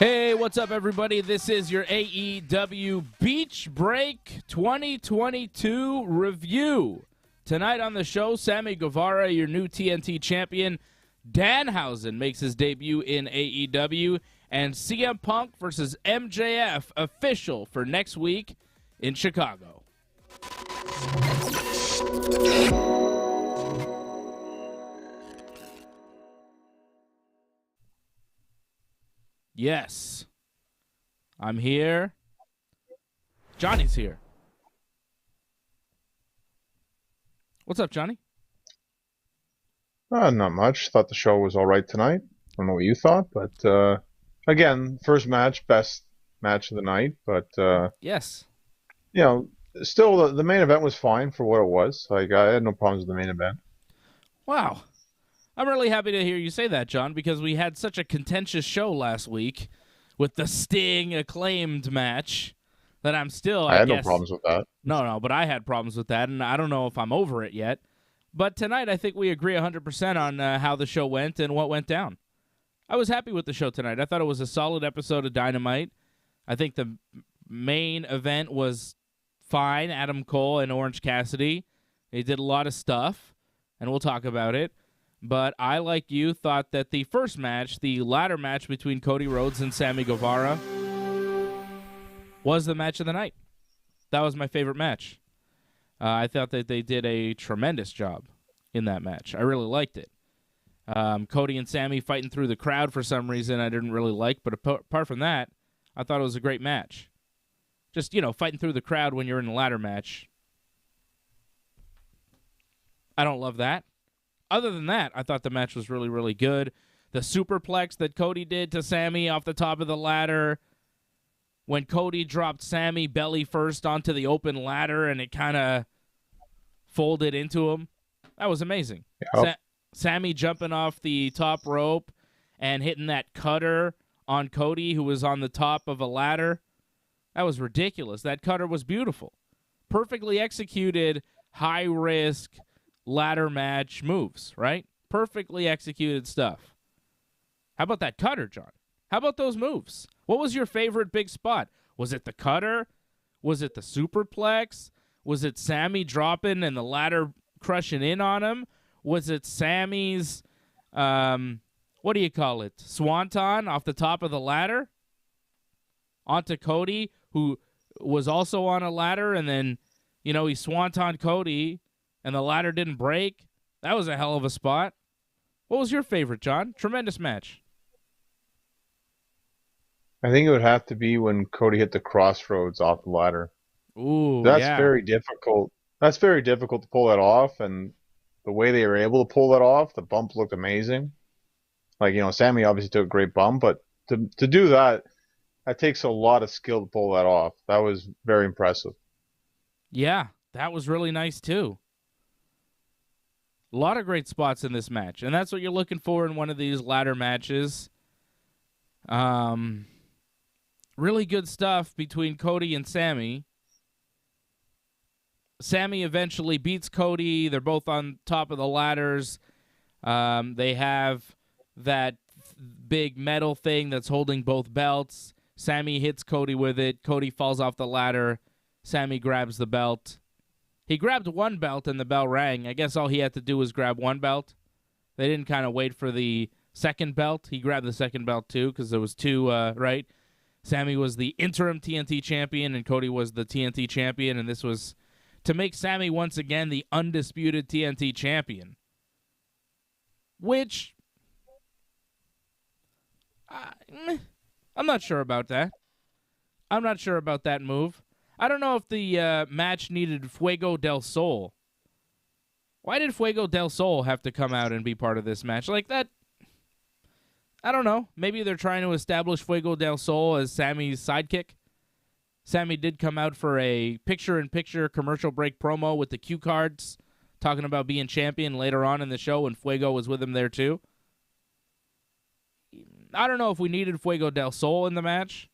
Hey, what's up, everybody? This is your AEW Beach Break 2022 review. Tonight on the show, Sammy Guevara, your new TNT champion. Danhausen makes his debut in AEW. And CM Punk versus MJF official for next week in Chicago. Yes, I'm here. Johnny's here. What's up, Johnny? Not much. Thought the show was all right tonight. I don't know what you thought, but again, first match, best match of the night. But Yes. you know, still the main event was fine for what it was. Like I had no problems with the main event. Wow. I'm really happy to hear you say that, John, because we had such a contentious show last week with the Sting acclaimed match that I'm still, I had guess, no problems with that. No, but I had problems with that, and I don't know if I'm over it yet. But tonight, I think we agree 100% on how the show went and what went down. I was happy with the show tonight. I thought it was a solid episode of Dynamite. I think the main event was fine. Adam Cole and Orange Cassidy. They did a lot of stuff, and we'll talk about it. But I, like you, thought that the first match, the ladder match between Cody Rhodes and Sammy Guevara, was the match of the night. That was my favorite match. I thought that they did a tremendous job in that match. I really liked it. Cody and Sammy fighting through the crowd for some reason I didn't really like, but apart from that, I thought it was a great match. Just, fighting through the crowd when you're in a ladder match. I don't love that. Other than that, I thought the match was really, really good. The superplex that Cody did to Sammy off the top of the ladder, when Cody dropped Sammy belly first onto the open ladder and it kind of folded into him, that was amazing. Yep. Sammy jumping off the top rope and hitting that cutter on Cody, who was on the top of a ladder, that was ridiculous. That cutter was beautiful. Perfectly executed, high-risk ladder match moves, right? Perfectly executed stuff. How about that cutter, John? How about those moves? What was your favorite big spot? Was it the cutter? Was it the superplex? Was it Sammy dropping and the ladder crushing in on him? Was it Sammy's, what do you call it, swanton off the top of the ladder onto Cody, who was also on a ladder, and then, he swanton Cody and the ladder didn't break? That was a hell of a spot. What was your favorite, John? Tremendous match. I think it would have to be when Cody hit the crossroads off the ladder. Ooh, That's yeah. very difficult. That's very difficult to pull that off, and the way they were able to pull that off, the bump looked amazing. Like, Sammy obviously took a great bump, but to do that takes a lot of skill to pull that off. That was very impressive. Yeah, that was really nice too. A lot of great spots in this match, and that's what you're looking for in one of these ladder matches. Really good stuff between Cody and Sammy. Sammy eventually beats Cody. They're both on top of the ladders. They have that big metal thing that's holding both belts. Sammy hits Cody with it. Cody falls off the ladder. Sammy grabs the belt. He grabbed one belt and the bell rang. I guess all he had to do was grab one belt. They didn't kind of wait for the second belt. He grabbed the second belt too because there was two, right? Sammy was the interim TNT champion and Cody was the TNT champion, and this was to make Sammy once again the undisputed TNT champion. Which, I'm not sure about that. I'm not sure about that move. I don't know if the match needed Fuego del Sol. Why did Fuego del Sol have to come out and be part of this match? Like that, I don't know. Maybe they're trying to establish Fuego del Sol as Sammy's sidekick. Sammy did come out for a picture-in-picture commercial break promo with the cue cards, talking about being champion later on in the show, and Fuego was with him there too. I don't know if we needed Fuego del Sol in the match.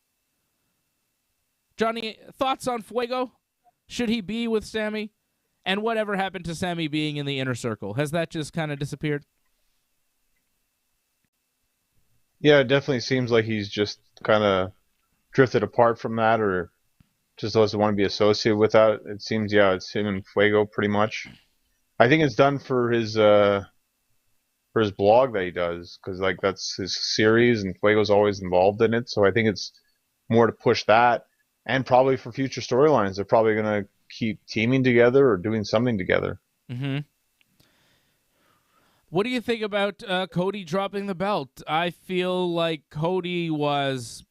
Johnny, thoughts on Fuego? Should he be with Sammy? And whatever happened to Sammy being in the inner circle? Has that just kind of disappeared? Yeah, it definitely seems like he's just kind of drifted apart from that, or just doesn't want to be associated with that. It seems, yeah, it's him and Fuego pretty much. I think it's done for his blog that he does, because like that's his series, and Fuego's always involved in it. So I think it's more to push that, and probably for future storylines, they're probably gonna keep teaming together or doing something together. Mm-hmm. What do you think about Cody dropping the belt? I feel like Cody was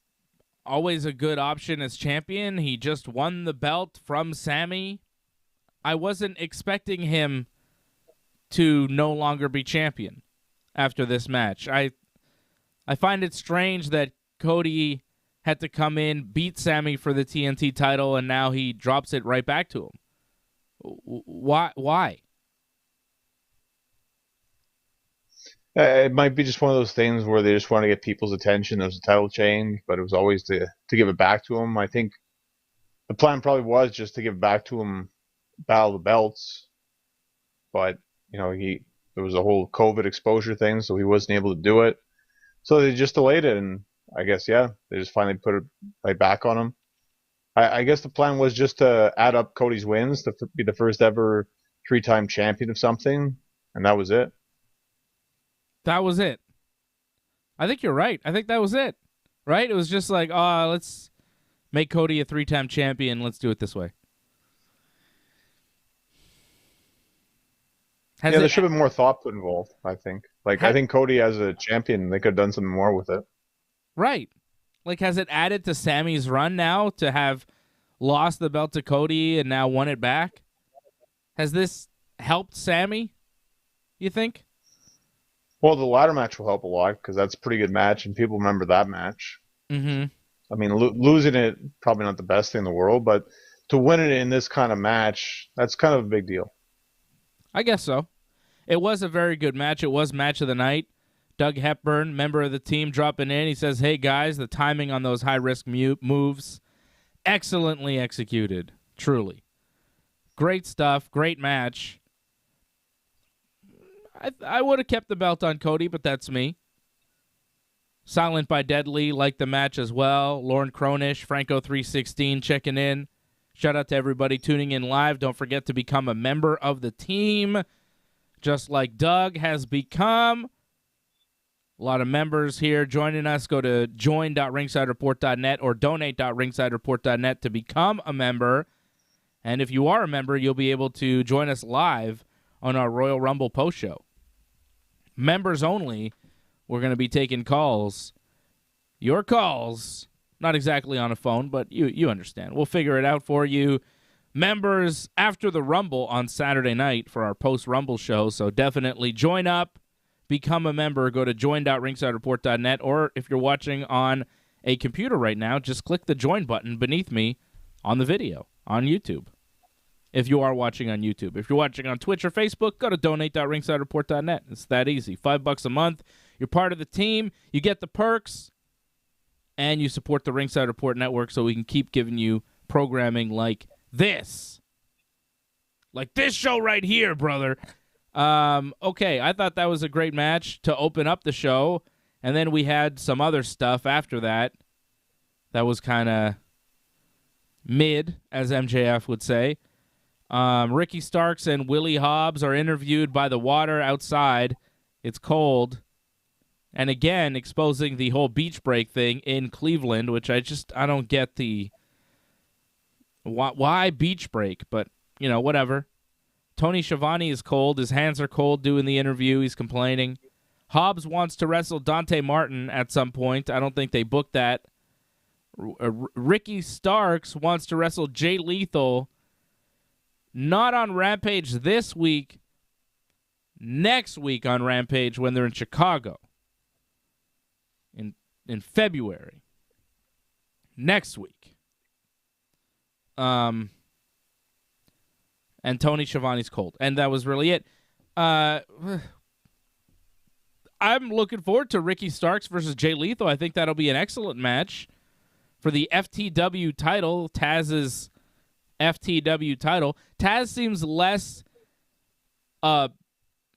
always a good option as champion. He just won the belt from Sammy. I wasn't expecting him to no longer be champion after this match. I find it strange that Cody had to come in, beat Sammy for the TNT title, and now he drops it right back to him. Why? It might be just one of those things where they just want to get people's attention. There's a title change, but it was always to give it back to him. I think the plan probably was just to give it back to him, Battle of the Belts, but he there was a whole COVID exposure thing, so he wasn't able to do it. So they just delayed it, and I guess yeah, they just finally put it right back on him. I guess the plan was just to add up Cody's wins to be the first ever three-time champion of something, and that was it. That was it. I think you're right. I think that was it. Right? It was just like, let's make Cody a 3-time champion. Let's do it this way. Yeah, there should have been more thought put involved, I think. I think Cody as a champion, they could have done something more with it. Right. Like, has it added to Sammy's run now to have lost the belt to Cody and now won it back? Has this helped Sammy, you think? Well, the ladder match will help a lot because that's a pretty good match, and people remember that match. Mm-hmm. I mean, losing it, probably not the best thing in the world, but to win it in this kind of match, that's kind of a big deal. I guess so. It was a very good match. It was match of the night. Doug Hepburn, member of the team, dropping in. He says, hey, guys, the timing on those high-risk moves, excellently executed, truly. Great stuff, great match. I would have kept the belt on Cody, but that's me. Silent by Deadly liked the match as well. Lauren Cronish, Franco 316 checking in. Shout out to everybody tuning in live. Don't forget to become a member of the team, just like Doug has become. A lot of members here joining us. Go to join.ringsidereport.net or donate.ringsidereport.net to become a member. And if you are a member, you'll be able to join us live on our Royal Rumble post show. Members only. We're going to be taking calls. Your calls. Not exactly on a phone, but you understand. We'll figure it out for you. Members after the Rumble on Saturday night for our post-Rumble show. So definitely join up, become a member. Go to join.ringsidereport.net, or if you're watching on a computer right now, just click the join button beneath me on the video on YouTube. If you are watching on YouTube. If you're watching on Twitch or Facebook, go to donate.ringsidereport.net. It's that easy. $5 a month. You're part of the team. You get the perks. And you support the Ringside Report Network so we can keep giving you programming like this. Like this show right here, brother. Okay, I thought that was a great match to open up the show. And then we had some other stuff after that. That was kind of mid, as MJF would say. Ricky Starks and Willie Hobbs are interviewed by the water outside. It's cold. And again, exposing the whole beach break thing in Cleveland, which I don't get the why beach break, but, whatever. Tony Schiavone is cold. His hands are cold doing the interview. He's complaining. Hobbs wants to wrestle Dante Martin at some point. I don't think they booked that. Ricky Starks wants to wrestle Jay Lethal. Not on Rampage this week. Next week on Rampage when they're in Chicago. In February. Next week. And Tony Schiavone's cold. And that was really it. I'm looking forward to Ricky Starks versus Jay Lethal. I think that'll be an excellent match for the FTW title, Taz's FTW title. Taz seems less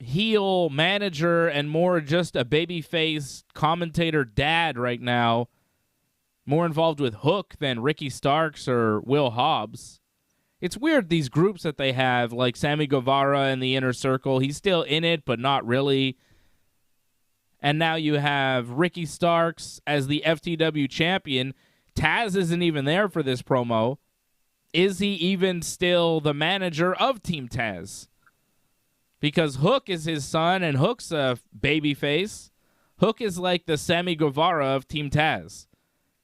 heel manager and more just a babyface commentator dad right now, more involved with Hook than Ricky Starks or Will Hobbs. It's weird, these groups that they have, like Sammy Guevara and the Inner Circle. He's still in it, but not really. And now you have Ricky Starks as the FTW champion. Taz isn't even there for this promo. Is he even still the manager of Team Taz? Because Hook is his son, and Hook's a babyface. Hook is like the Sammy Guevara of Team Taz.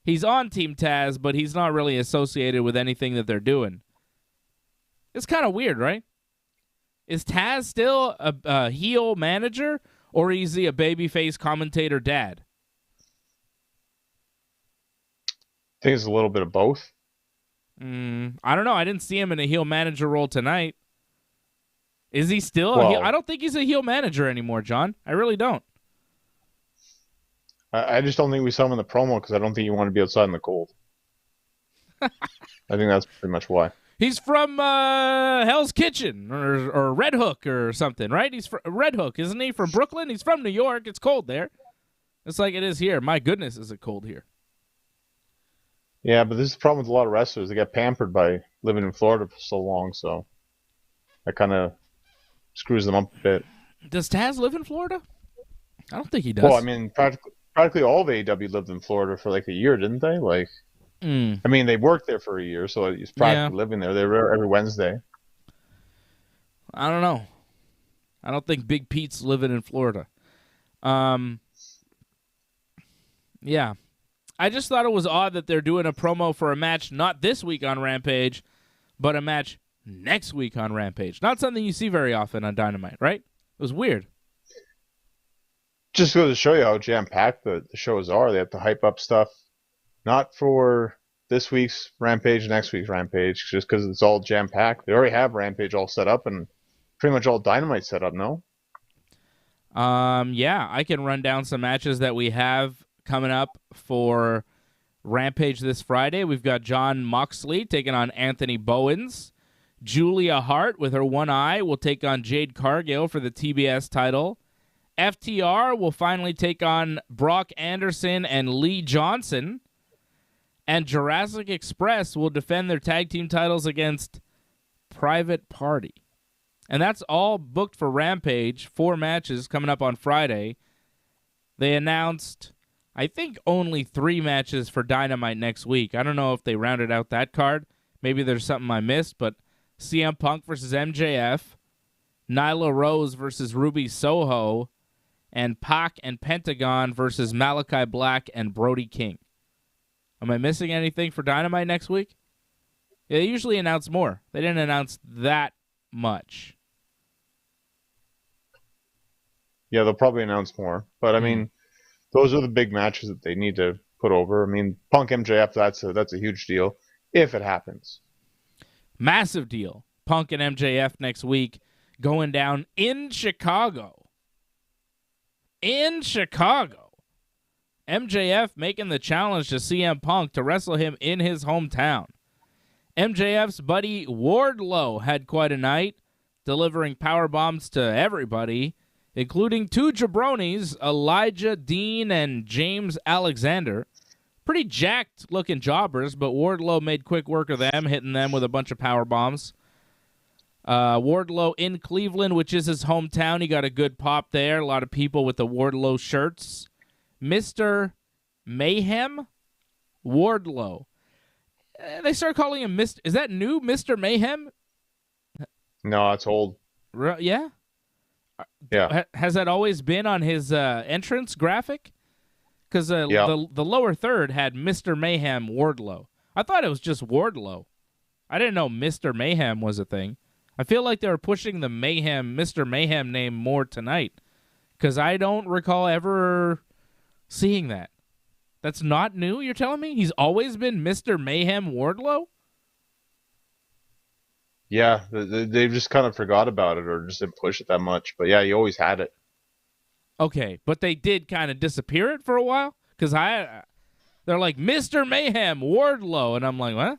He's on Team Taz, but he's not really associated with anything that they're doing. It's kind of weird, right? Is Taz still a heel manager, or is he a babyface commentator dad? I think it's a little bit of both. I don't know. I didn't see him in a heel manager role tonight. Is he still a heel? I don't think he's a heel manager anymore, John. I really don't. I just don't think we saw him in the promo because I don't think you want to be outside in the cold. I think that's pretty much why. He's from Hell's Kitchen or Red Hook or something, right? He's from Red Hook, isn't he? From Brooklyn? He's from New York. It's cold there. It's like it is here. My goodness, is it cold here. Yeah, but this is the problem with a lot of wrestlers. They get pampered by living in Florida for so long, so that kind of screws them up a bit. Does Taz live in Florida? I don't think he does. Well, I mean, practically all of AEW lived in Florida for like a year, didn't they? Like, I mean, they worked there for a year, so he's practically living there. They were every Wednesday. I don't know. I don't think Big Pete's living in Florida. Yeah. I just thought it was odd that they're doing a promo for a match not this week on Rampage, but a match next week on Rampage. Not something you see very often on Dynamite, right? It was weird. Just goes to show you how jam-packed the shows are. They have to hype up stuff, not for this week's Rampage and next week's Rampage, just because it's all jam-packed. They already have Rampage all set up and pretty much all Dynamite set up, no? Yeah, I can run down some matches that we have coming up for Rampage this Friday. We've got Jon Moxley taking on Anthony Bowens. Julia Hart, with her one eye, will take on Jade Cargill for the TBS title. FTR will finally take on Brock Anderson and Lee Johnson. And Jurassic Express will defend their tag team titles against Private Party. And that's all booked for Rampage. 4 matches coming up on Friday. They announced, I think, only 3 matches for Dynamite next week. I don't know if they rounded out that card. Maybe there's something I missed, but CM Punk versus MJF, Nyla Rose versus Ruby Soho, and Pac and Pentagon versus Malachi Black and Brody King. Am I missing anything for Dynamite next week? Yeah, they usually announce more. They didn't announce that much. Yeah, they'll probably announce more. But, I mean, those are the big matches that they need to put over. I mean, Punk MJF, that's a huge deal if it happens. Massive deal. Punk and MJF next week going down in Chicago. In Chicago. MJF making the challenge to CM Punk to wrestle him in his hometown. MJF's buddy Wardlow had quite a night, delivering power bombs to everybody, including 2 jabronis, Elijah Dean and James Alexander. Pretty jacked-looking jobbers, but Wardlow made quick work of them, hitting them with a bunch of power bombs. Wardlow in Cleveland, which is his hometown. He got a good pop there. A lot of people with the Wardlow shirts. Mr. Mayhem Wardlow. They started calling him Mr. Is that new, Mr. Mayhem? No, it's old. Yeah? Yeah. Has that always been on his entrance graphic? Because the lower third had Mr. Mayhem Wardlow. I thought it was just Wardlow. I didn't know Mr. Mayhem was a thing. I feel like they were pushing the Mayhem, Mr. Mayhem name more tonight. Because I don't recall ever seeing that. That's not new, you're telling me? He's always been Mr. Mayhem Wardlow? Yeah, they've just kind of forgot about it or just didn't push it that much. But yeah, he always had it. Okay, but they did kind of disappear it for a while? Because they're like, Mr. Mayhem Wardlow. And I'm like, what?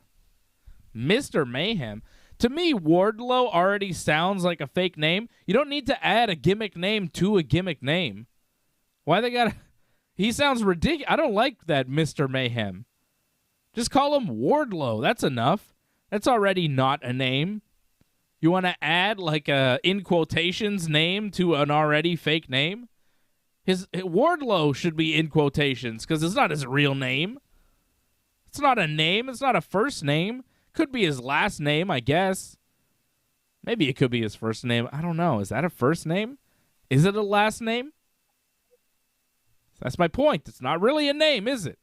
Mr. Mayhem? To me, Wardlow already sounds like a fake name. You don't need to add a gimmick name to a gimmick name. Why they gotta... He sounds ridiculous. I don't like that Mr. Mayhem. Just call him Wardlow. That's enough. That's already not a name. You want to add like a, in quotations, name to an already fake name? His Wardlow should be in quotations because it's not his real name. It's not a name. It's not a first name. Could be his last name, I guess. Maybe it could be his first name. I don't know. Is that a first name? Is it a last name? That's my point. It's not really a name, is it?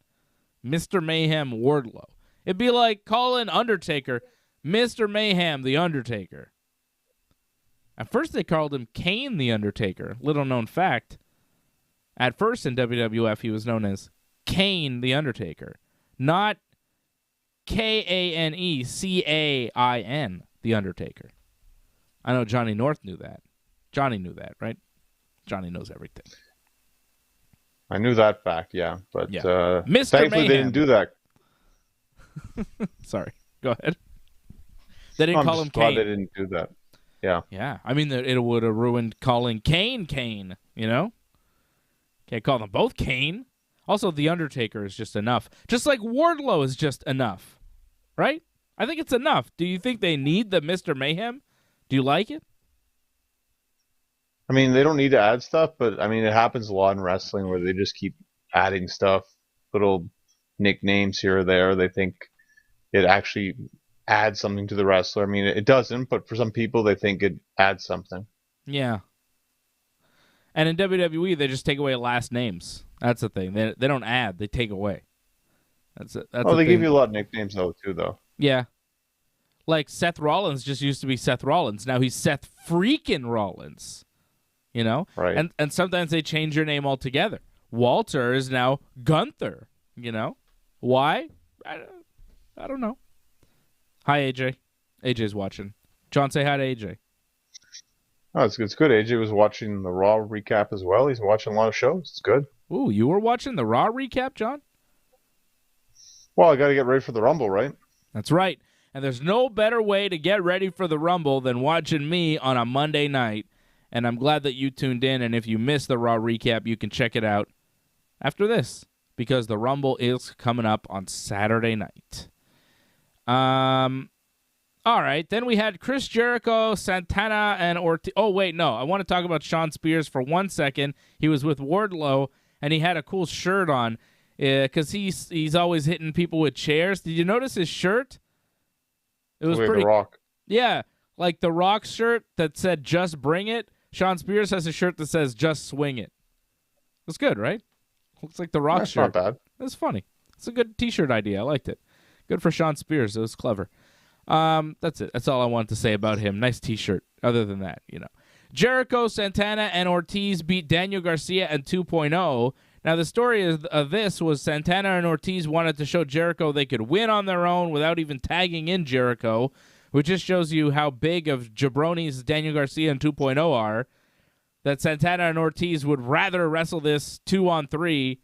Mr. Mayhem Wardlow. It'd be like calling Undertaker Mr. Mayhem the Undertaker. At first they called him Kane the Undertaker. Little known fact. At first in WWF he was known as Kane the Undertaker. Not Kanecain the Undertaker. I know Johnny North knew that. Johnny knew that, right? Johnny knows everything. I knew that fact, yeah. But Yeah. Mr. Thankfully Mayhem. they didn't do that. Sorry. Go ahead. They didn't call him glad Kane. they didn't do that. Yeah. Yeah. I mean, it would have ruined calling Kane, you know? Can't call them both Kane. Also, The Undertaker is just enough. Just like Wardlow is just enough. Right? I think it's enough. Do you think they need the Mr. Mayhem? Do you like it? I mean, they don't need to add stuff, but I mean, it happens a lot in wrestling where they just keep adding stuff, little nicknames here or there. They think it actually adds something to the wrestler. I mean, it doesn't, but for some people, they think it adds something. Yeah. And in WWE, they just take away last names. That's the thing. They don't add. They take away. That's it. Oh, they give you a lot of nicknames, though, too, though. Yeah. Like Seth Rollins just used to be Seth Rollins. Now he's Seth freaking Rollins. You know? Right. And sometimes they change your name altogether. Walter is now Gunther. You know? Why? I don't know. Hi, AJ. AJ's watching. John, say hi to AJ. Oh, it's good. AJ was watching the Raw recap as well. He's watching a lot of shows. It's good. Ooh, you were watching the Raw recap, John? Well, I got to get ready for the Rumble, right? That's right. And there's no better way to get ready for the Rumble than watching me on a Monday night. And I'm glad that you tuned in. And if you missed the Raw recap, you can check it out after this, because the Rumble is coming up on Saturday night. All right. Then we had Chris Jericho, Santana, and Ortiz. Oh, wait, no. I want to talk about Shawn Spears for 1 second. He was with Wardlow, and he had a cool shirt on because he's always hitting people with chairs. Did you notice his shirt? It was pretty. The Rock. Yeah, like the Rock shirt that said "Just Bring It." Shawn Spears has a shirt that says "Just Swing It." It's good, right? Looks like the Rock That's shirt. not bad. That's funny. It's a good T-shirt idea. I liked it. Good for Shawn Spears. It was clever. That's it. That's all I wanted to say about him. Nice T-shirt. Other than that, you know, Jericho, Santana, and Ortiz beat Daniel Garcia and 2.0. Now, the story of this was Santana and Ortiz wanted to show Jericho they could win on their own without even tagging in Jericho, which just shows you how big of jabronis Daniel Garcia and 2.0 are, that Santana and Ortiz would rather wrestle this 2-on-3,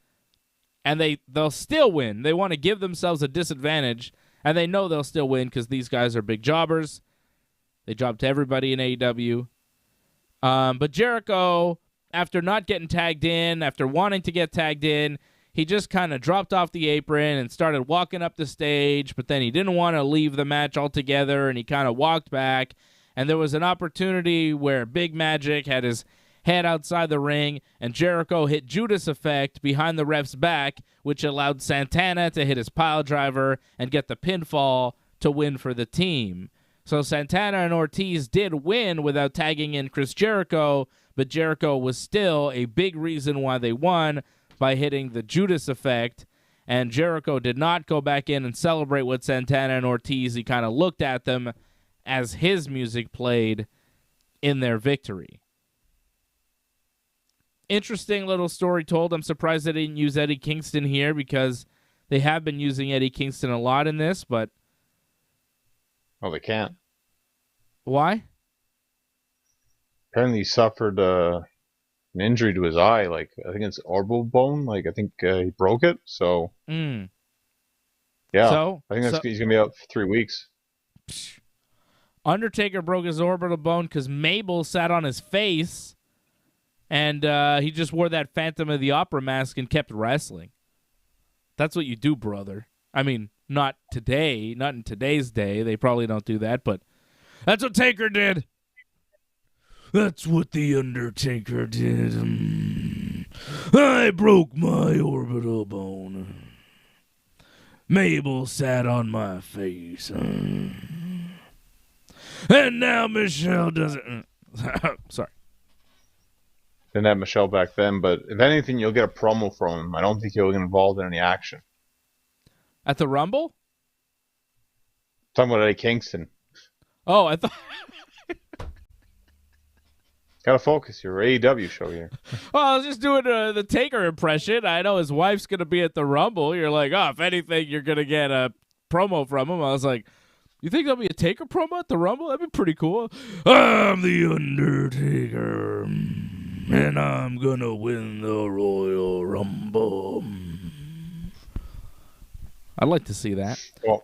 and they'll still win. They want to give themselves a disadvantage, and they know they'll still win because these guys are big jobbers. They job to everybody in AEW. But Jericho, after not getting tagged in, after wanting to get tagged in, he just kind of dropped off the apron and started walking up the stage, but then he didn't want to leave the match altogether, and he kind of walked back. And there was an opportunity where Big Magic had his head outside the ring, and Jericho hit Judas Effect behind the ref's back, which allowed Santana to hit his pile driver and get the pinfall to win for the team. So Santana and Ortiz did win without tagging in Chris Jericho, but Jericho was still a big reason why they won by hitting the Judas Effect, and Jericho did not go back in and celebrate with Santana and Ortiz. He kind of looked at them as his music played in their victory. Interesting little story told. I'm surprised they didn't use Eddie Kingston here because they have been using Eddie Kingston a lot in this, but... Well, they can't. Why? Apparently he suffered an injury to his eye, like I think it's orbital bone. Like I think he broke it. So yeah, So I think he's gonna be out for 3 weeks. Undertaker broke his orbital bone because Mabel sat on his face, and he just wore that Phantom of the Opera mask and kept wrestling. That's what you do, brother. I mean, not today, not in today's day. They probably don't do that, but that's what Taker did. That's what the Undertaker did. I broke my orbital bone. Mabel sat on my face. And now Michelle doesn't. Sorry. Didn't have Michelle back then, but if anything, you'll get a promo from him. I don't think he'll get involved in any action. At the Rumble? Talking about Eddie Kingston. Oh, I thought. Gotta focus. Your AEW show here. Well, I was just doing the Taker impression. I know his wife's going to be at the Rumble. You're like, oh, if anything, you're going to get a promo from him. I was like, you think there'll be a Taker promo at the Rumble? That'd be pretty cool. I'm the Undertaker, and I'm going to win the Royal Rumble. I'd like to see that. Well,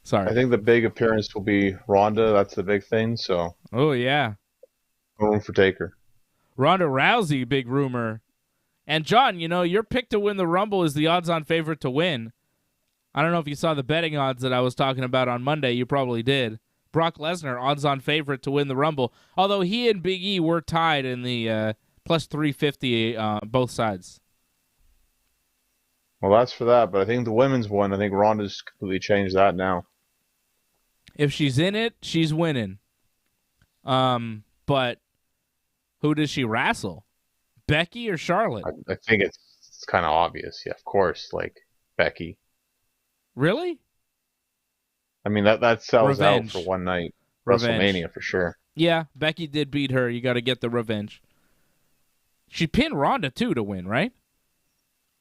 Sorry. I think the big appearance will be Ronda. That's the big thing. So. Oh, yeah. No room for Taker. Ronda Rousey, big rumor. And John, you know, your pick to win the Rumble is the odds-on favorite to win. I don't know if you saw the betting odds that I was talking about on Monday. You probably did. Brock Lesnar, odds-on favorite to win the Rumble. Although he and Big E were tied in the plus 350 both sides. Well, that's for that. But I think the women's one, I think Ronda's completely changed that now. If she's in it, she's winning. But who does she wrestle? Becky or Charlotte? I think it's kind of obvious. Yeah, of course, like Becky. Really? I mean, that sells Revenge. out for one night. Revenge. WrestleMania for sure. Yeah, Becky did beat her. You got to get the revenge. She pinned Ronda, too, to win, right?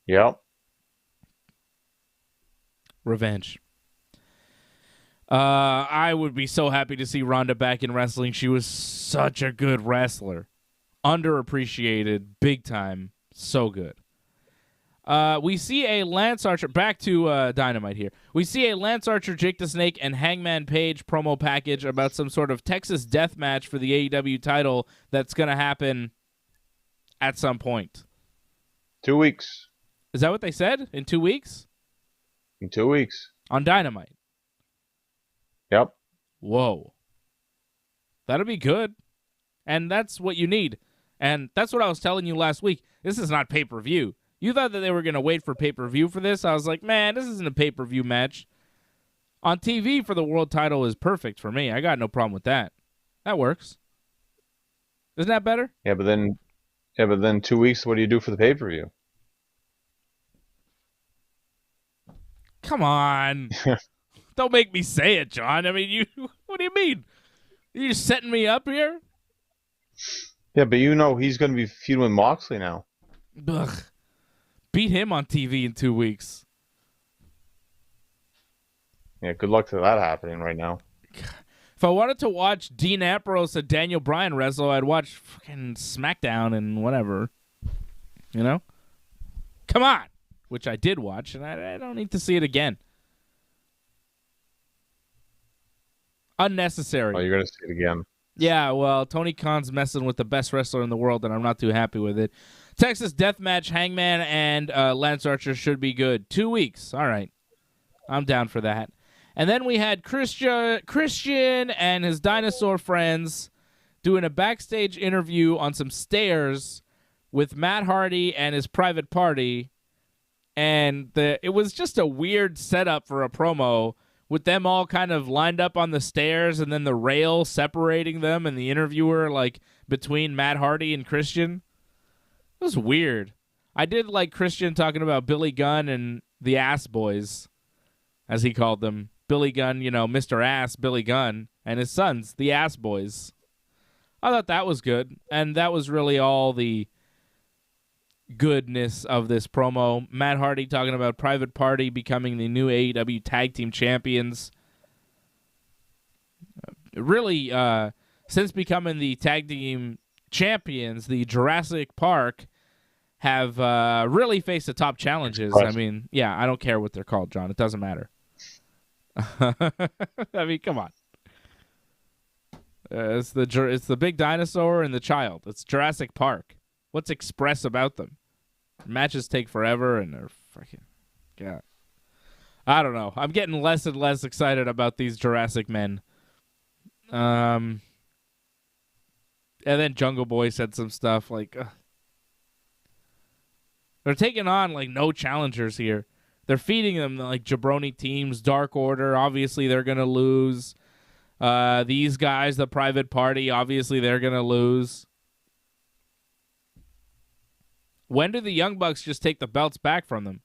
Yep. Revenge. I would be so happy to see Ronda back in wrestling. She was such a good wrestler. Underappreciated, big time. So good. We see a Lance Archer, back to Dynamite here. We see a Lance Archer, Jake the Snake, and Hangman Page promo package about some sort of Texas death match for the AEW title that's going to happen at some point. 2 weeks. Is that what they said? In 2 weeks? In 2 weeks. On Dynamite. Yep. Whoa. That'll be good. And that's what you need. And that's what I was telling you last week. This is not pay-per-view. You thought that they were going to wait for pay-per-view for this? I was like, man, this isn't a pay-per-view match. On TV for the world title is perfect for me. I got no problem with that. That works. Isn't that better? Yeah, but then 2 weeks, what do you do for the pay-per-view? Come on. Don't make me say it, John. I mean, what do you mean? You're just setting me up here? Yeah, but you know he's going to be feuding with Moxley now. Ugh. Beat him on TV in 2 weeks. Yeah, good luck to that happening right now. If I wanted to watch Dean Ambrose and Daniel Bryan wrestle, I'd watch fucking SmackDown and whatever. You know? Come on! Which I did watch, and I don't need to see it again. Unnecessary. Oh, you're going to see it again. Yeah, well, Tony Khan's messing with the best wrestler in the world, and I'm not too happy with it. Texas Deathmatch, Hangman, and Lance Archer should be good. 2 weeks. All right. I'm down for that. And then we had Christian and his dinosaur friends doing a backstage interview on some stairs with Matt Hardy and his private party. And it was just a weird setup for a promo with them all kind of lined up on the stairs and then the rail separating them and the interviewer like between Matt Hardy and Christian. It was weird. I did like Christian talking about Billy Gunn and the Ass Boys, as he called them. Billy Gunn, you know, Mr. Ass, Billy Gunn, and his sons, the Ass Boys. I thought that was good, and that was really all the goodness of this promo. Matt Hardy talking about Private Party becoming the new AEW Tag Team Champions. Really, since becoming the Tag Team Champions, the Jurassic Park have really faced the top challenges. I mean, yeah, I don't care what they're called, John. It doesn't matter. I mean, come on. It's the big dinosaur and the child. It's Jurassic Park. What's express about them? Matches take forever, and they're freaking... God. I don't know. I'm getting less and less excited about these Jurassic men. And then Jungle Boy said some stuff like... They're taking on, like, no challengers here. They're feeding them, like, jabroni teams, Dark Order. Obviously, they're going to lose. These guys, the Private Party, obviously, they're going to lose. When do the Young Bucks just take the belts back from them?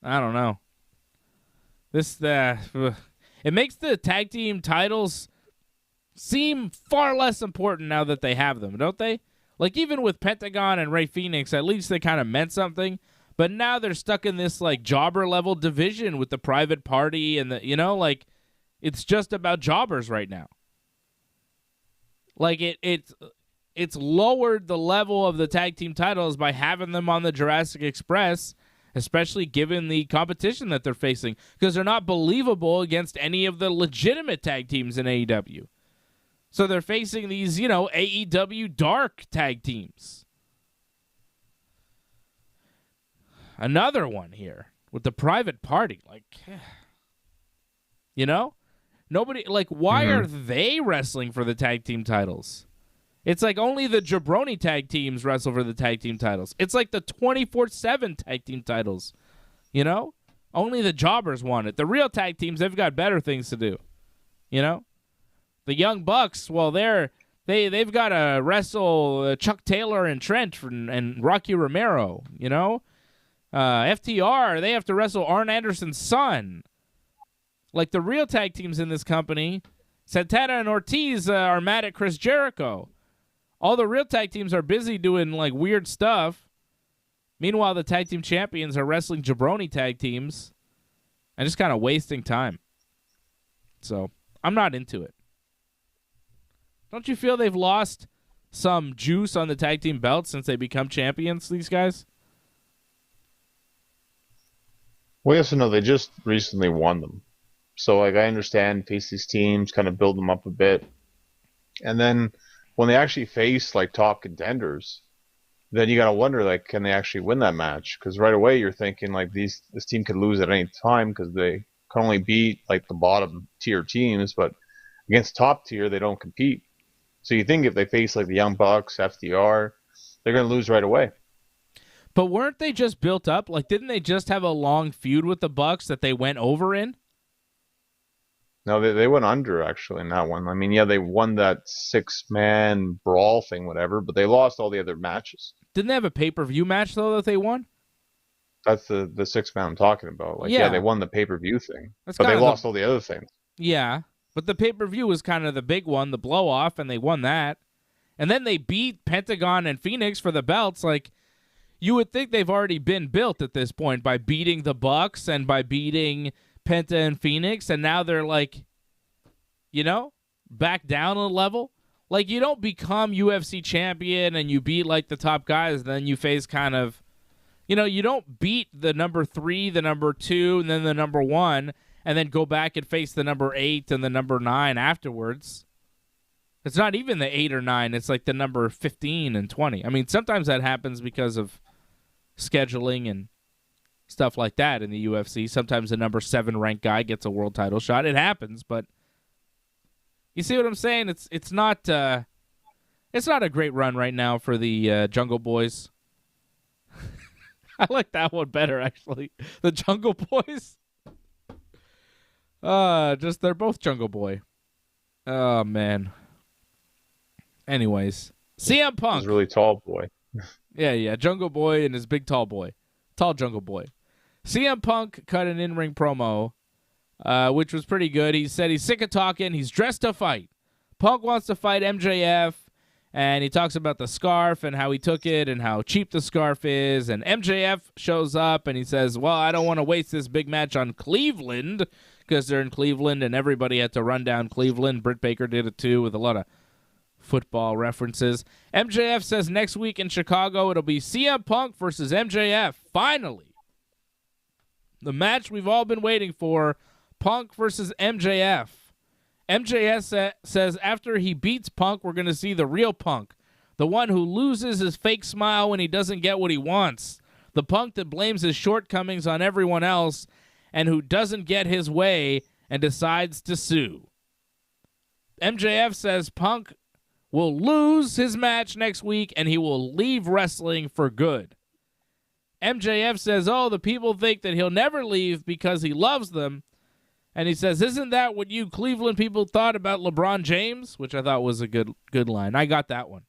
I don't know. It makes the tag team titles seem far less important now that they have them, don't they? Like, even with Pentagon and Rey Fenix, at least they kind of meant something. But now they're stuck in this, like, jobber-level division with the Private Party and the, like, it's just about jobbers right now. Like, it's lowered the level of the tag team titles by having them on the Jurassic Express, especially given the competition that they're facing, because they're not believable against any of the legitimate tag teams in AEW. So they're facing these, AEW dark tag teams. Another one here with the Private Party. Like, nobody, like, why are they wrestling for the tag team titles? It's like only the jabroni tag teams wrestle for the tag team titles. It's like the 24/7 tag team titles. Only the jobbers want it. The real tag teams, they've got better things to do. The Young Bucks, well, they've got to wrestle Chuck Taylor and Trent and Rocky Romero. FTR, they have to wrestle Arn Anderson's son. Like, the real tag teams in this company, Santana and Ortiz are mad at Chris Jericho. All the real tag teams are busy doing, like, weird stuff. Meanwhile, the tag team champions are wrestling jabroni tag teams and just kind of wasting time. So, I'm not into it. Don't you feel they've lost some juice on the tag team belts since they become champions, these guys? Well, yes and no. They just recently won them. So, like, I understand face these teams, kind of build them up a bit. And then when they actually face, like, top contenders, then you got to wonder, like, can they actually win that match? Because right away you're thinking, like, this team could lose at any time because they can only beat, like, the bottom tier teams. But against top tier, they don't compete. So you think if they face, like, the Young Bucks, FDR, they're going to lose right away. But weren't they just built up? Like, didn't they just have a long feud with the Bucks that they went over in? No, they went under, actually, in that one. I mean, yeah, they won that 6-man brawl thing, whatever, but they lost all the other matches. Didn't they have a pay-per-view match, though, that they won? That's the 6-man I'm talking about. Like, yeah, they won the pay-per-view thing, but they lost all the other things. Yeah, but the pay-per-view was kind of the big one, the blow-off, and they won that. And then they beat Pentagon and Phoenix for the belts. Like, you would think they've already been built at this point by beating the Bucks and by beating Penta and Phoenix, and now they're like, back down a level. Like, you don't become UFC champion and you beat, like, the top guys, and then you face kind of, you don't beat the number 3, the number 2, and then the number 1, and then go back and face the number 8 and the number 9 afterwards. It's not even the 8 or 9. It's like the number 15 and 20. I mean, sometimes that happens because of scheduling and stuff like that in the UFC. Sometimes the number 7 ranked guy gets a world title shot. It happens, but you see what I'm saying? It's not a great run right now for the Jungle Boys. I like that one better, actually. The Jungle Boys. They're both Jungle Boy. Oh man. Anyways, CM Punk. He's a really tall boy. Yeah, Jungle Boy and his big tall boy. Tall Jungle Boy. CM Punk cut an in-ring promo, which was pretty good. He said he's sick of talking. He's dressed to fight. Punk wants to fight MJF, and he talks about the scarf and how he took it and how cheap the scarf is. And MJF shows up, and he says, well, I don't want to waste this big match on Cleveland because they're in Cleveland, and everybody had to run down Cleveland. Britt Baker did it, too, with a lot of football references. MJF says next week in Chicago it'll be CM Punk versus MJF. Finally, the match we've all been waiting for, Punk versus MJF. MJF says after he beats Punk, we're going to see the real Punk, the one who loses his fake smile when he doesn't get what he wants, the Punk that blames his shortcomings on everyone else and who doesn't get his way and decides to sue. MJF says Punk will lose his match next week and he will leave wrestling for good. MJF says, the people think that he'll never leave because he loves them. And he says, isn't that what you Cleveland people thought about LeBron James? Which I thought was a good line. I got that one.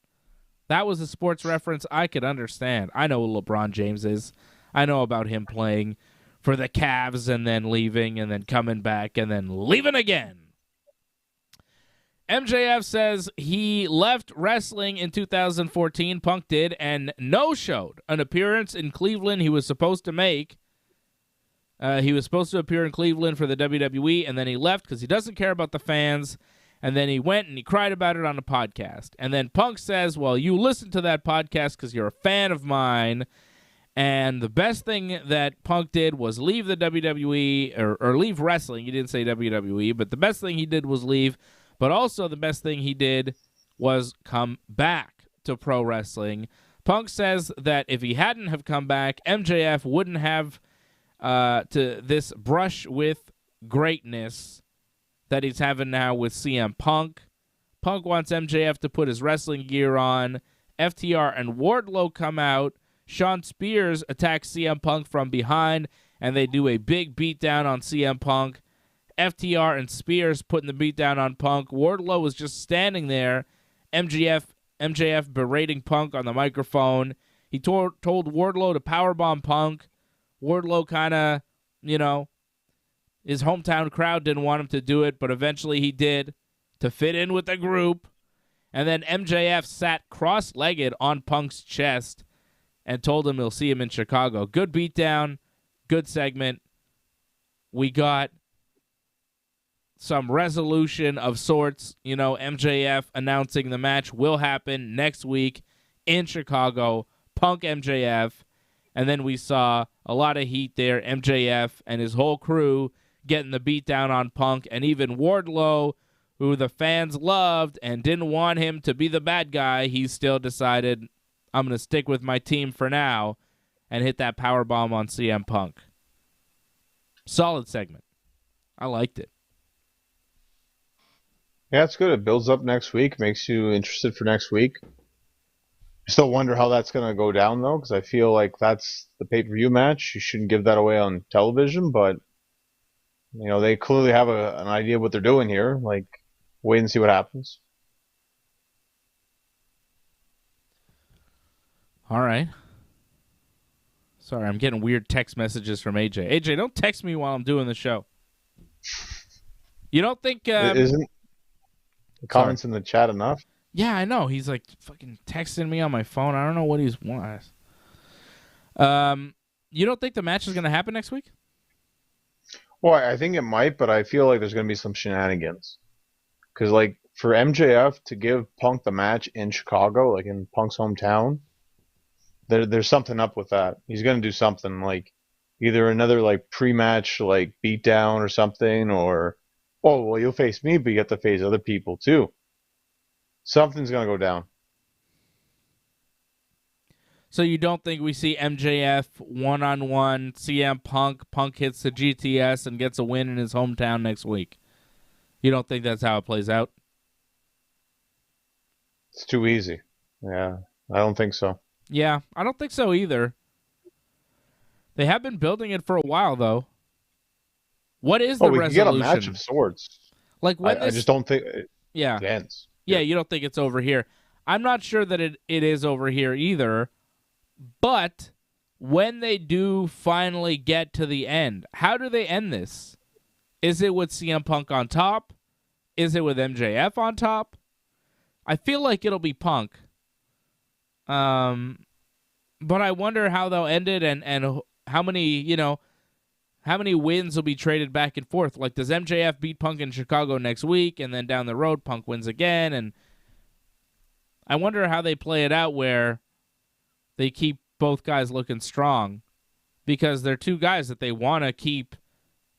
That was a sports reference I could understand. I know who LeBron James is. I know about him playing for the Cavs and then leaving and then coming back and then leaving again. MJF says he left wrestling in 2014, Punk did, and no-showed an appearance in Cleveland he was supposed to make. He was supposed to appear in Cleveland for the WWE, and then he left because he doesn't care about the fans, and then he went and he cried about it on a podcast. And then Punk says, well, you listened to that podcast because you're a fan of mine, and the best thing that Punk did was leave the WWE, or leave wrestling. He didn't say WWE, but the best thing he did was leave. But also the best thing he did was come back to pro wrestling. Punk says that if he hadn't have come back, MJF wouldn't have to this brush with greatness that he's having now with CM Punk. Punk wants MJF to put his wrestling gear on. FTR and Wardlow come out. Sean Spears attacks CM Punk from behind, and they do a big beatdown on CM Punk. FTR and Spears putting the beat down on Punk. Wardlow was just standing there. MJF berating Punk on the microphone. He told Wardlow to powerbomb Punk. Wardlow kind of, his hometown crowd didn't want him to do it, but eventually he did to fit in with the group. And then MJF sat cross-legged on Punk's chest and told him he'll see him in Chicago. Good beatdown, good segment. We got some resolution of sorts. MJF announcing the match will happen next week in Chicago. Punk MJF. And then we saw a lot of heat there. MJF and his whole crew getting the beat down on Punk. And even Wardlow, who the fans loved and didn't want him to be the bad guy, he still decided, I'm going to stick with my team for now, and hit that powerbomb on CM Punk. Solid segment. I liked it. Yeah, it's good. It builds up next week, makes you interested for next week. I still wonder how that's going to go down, though, because I feel like that's the pay-per-view match. You shouldn't give that away on television, but, they clearly have an idea of what they're doing here. Like, wait and see what happens. All right. Sorry, I'm getting weird text messages from AJ. AJ, don't text me while I'm doing the show. You don't think... Isn't the comments in the chat enough? Yeah, I know. He's like fucking texting me on my phone. I don't know what he's wants. You don't think the match is going to happen next week? Well, I think it might, but I feel like there's going to be some shenanigans. Because, for MJF to give Punk the match in Chicago, like in Punk's hometown, there's something up with that. He's going to do something, either another, pre-match, beatdown or something, or, you'll face me, but you have to face other people, too. Something's going to go down. So you don't think we see MJF one-on-one, CM Punk, Punk hits the GTS and gets a win in his hometown next week? You don't think that's how it plays out? It's too easy. Yeah, I don't think so. Yeah, I don't think so either. They have been building it for a while, though. What is the resolution? We get a match of sorts. I just don't think it ends. Yeah, you don't think it's over here. I'm not sure that it is over here either. But when they do finally get to the end, how do they end this? Is it with CM Punk on top? Is it with MJF on top? I feel like it'll be Punk. But I wonder how they'll end it and how many, how many wins will be traded back and forth. Like, does MJF beat Punk in Chicago next week, and then down the road Punk wins again? And I wonder how they play it out where they keep both guys looking strong, because they're two guys that they want to keep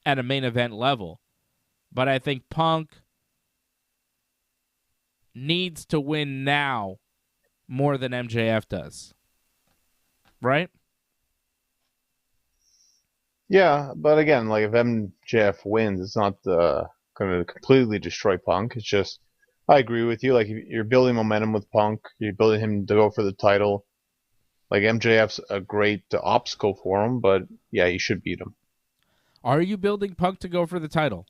at a main event level. But I think Punk needs to win now more than MJF does. Right? Yeah, but again, like if MJF wins, it's not going to completely destroy Punk. It's just, I agree with you. Like you're building momentum with Punk, you're building him to go for the title. Like MJF's a great obstacle for him, but yeah, he should beat him. Are you building Punk to go for the title?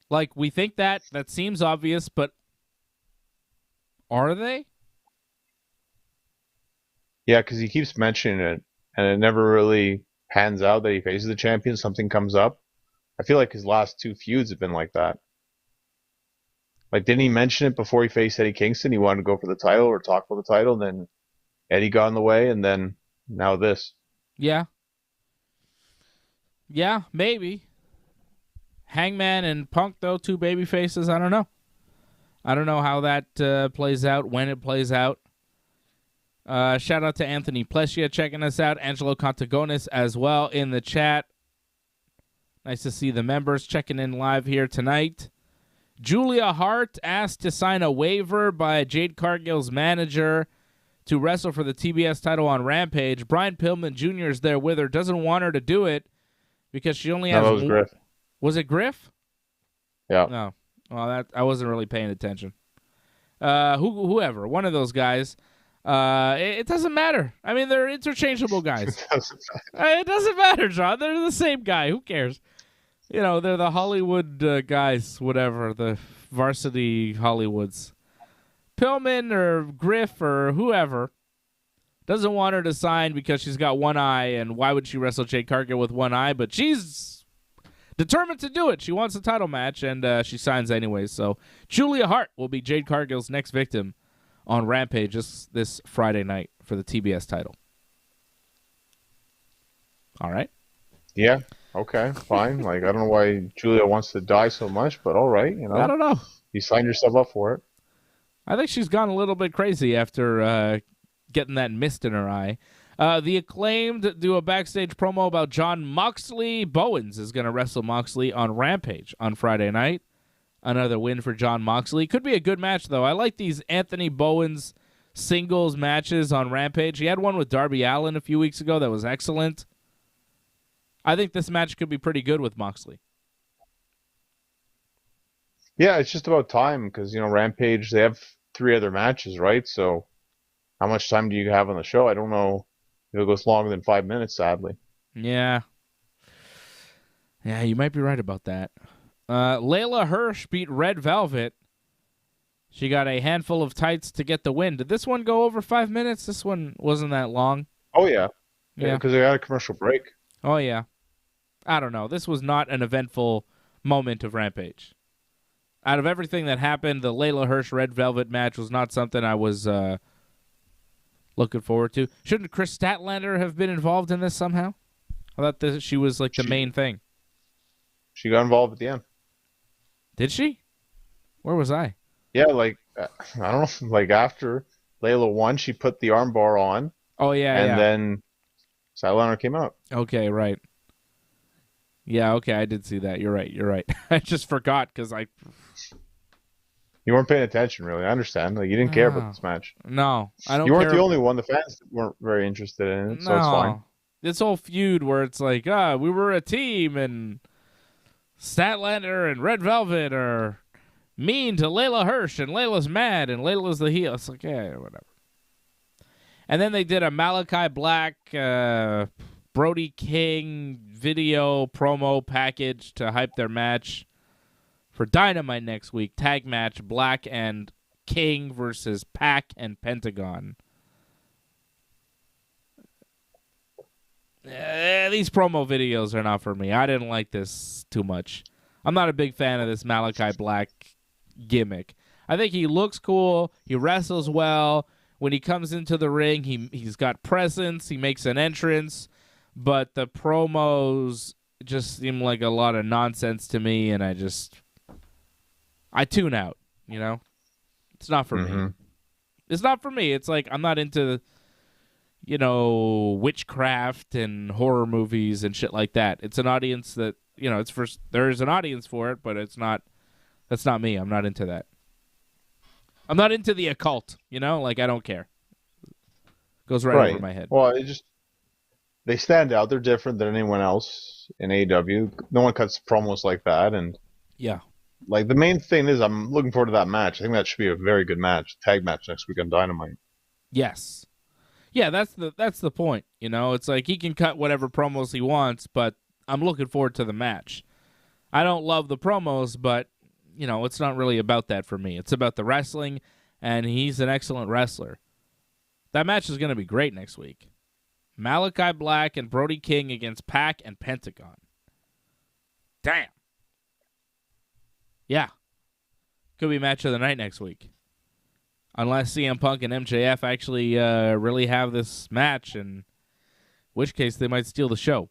Like we think that seems obvious, but are they? Yeah, because he keeps mentioning it, and it never really pans out that he faces the champion. Something comes up. I feel like his last 2 feuds have been like that. Like, didn't he mention it before he faced Eddie Kingston? He wanted to go for the title or talk for the title, and then Eddie got in the way, and then now this. Yeah. Yeah, maybe. Hangman and Punk, though, 2 baby faces. I don't know. I don't know how that plays out, when it plays out. Shout out to Anthony Plesia checking us out. Angelo Contagonis as well in the chat. Nice to see the members checking in live here tonight. Julia Hart asked to sign a waiver by Jade Cargill's manager to wrestle for the TBS title on Rampage. Brian Pillman Jr. is there with her. Doesn't want her to do it because she only has... No, that was Griff. Was it Griff? Yeah. No. Well, I wasn't really paying attention. Whoever. One of those guys. It doesn't matter. I mean, they're interchangeable guys. It doesn't matter, John. They're the same guy. Who cares? You know, they're the Hollywood guys, whatever, the varsity Hollywoods. Pillman or Griff or whoever doesn't want her to sign because she's got one eye, and why would she wrestle Jade Cargill with one eye? But she's determined to do it. She wants a title match, and she signs anyways. So Julia Hart will be Jade Cargill's next victim on Rampage this Friday night for the TBS title. All right. Yeah. Okay. Fine. Like, I don't know why Julia wants to die so much, but all right. You know. I don't know. You signed yourself up for it. I think she's gone a little bit crazy after getting that mist in her eye. The Acclaimed do a backstage promo about Jon Moxley. Bowens is going to wrestle Moxley on Rampage on Friday night. Another win for Jon Moxley. Could be a good match, though. I like these Anthony Bowens singles matches on Rampage. He had one with Darby Allin a few weeks ago that was excellent. I think this match could be pretty good with Moxley. Yeah, it's just about time because, you know, Rampage, they have 3 other matches, right? So how much time do you have on the show? I don't know if it goes longer than 5 minutes, sadly. Yeah. Yeah, you might be right about that. Layla Hirsch beat Red Velvet. She got a handful of tights to get the win. Did this one go over 5 minutes? This one wasn't that long. Oh, yeah. Yeah. Because they got a commercial break. Oh, yeah. I don't know. This was not an eventful moment of Rampage. Out of everything that happened, the Layla Hirsch Red Velvet match was not something I was looking forward to. Shouldn't Chris Statlander have been involved in this somehow? I thought she was like the main thing. She got involved at the end. Did she? Where was I? Yeah, like, I don't know, like after Layla won, she put the armbar on. Oh, yeah, and then Statlander came out. Okay, right. Yeah, okay, I did see that. You're right. I just forgot because You weren't paying attention, really. I understand. Like, you didn't care about this match. No, I don't. You weren't the only one. The fans weren't very interested in it, so it's fine. This whole feud where it's like, we were a team, and Statlander and Red Velvet are mean to Layla Hirsch, and Layla's mad, and Layla's the heel. It's like, yeah, whatever. And then they did a Malachi Black, Brody King video promo package to hype their match for Dynamite next week. Tag match, Black and King versus Pac and Pentagon. These promo videos are not for me. I didn't like this too much. I'm not a big fan of this Malachi Black gimmick. I think he looks cool. He wrestles well. When he comes into the ring, he's got presence. He makes an entrance. But the promos just seem like a lot of nonsense to me, and I tune out, you know? It's not for me. It's not for me. It's like I'm not into, you know, witchcraft and horror movies and shit like that. It's an audience that, you know, there is an audience for it, but that's not me. I'm not into that. I'm not into the occult, you know? Like, I don't care. Goes right over my head. Well, they stand out. They're different than anyone else in AEW. No one cuts promos like that, and Yeah. like the main thing is I'm looking forward to that match. I think that should be a very good match, tag match next week on Dynamite. Yes. Yeah, that's the point, you know? It's like he can cut whatever promos he wants, but I'm looking forward to the match. I don't love the promos, but, you know, it's not really about that for me. It's about the wrestling, and he's an excellent wrestler. That match is going to be great next week. Malachi Black and Brody King against Pac and Pentagon. Damn. Yeah. Could be match of the night next week. Unless CM Punk and MJF actually really have this match, in which case they might steal the show.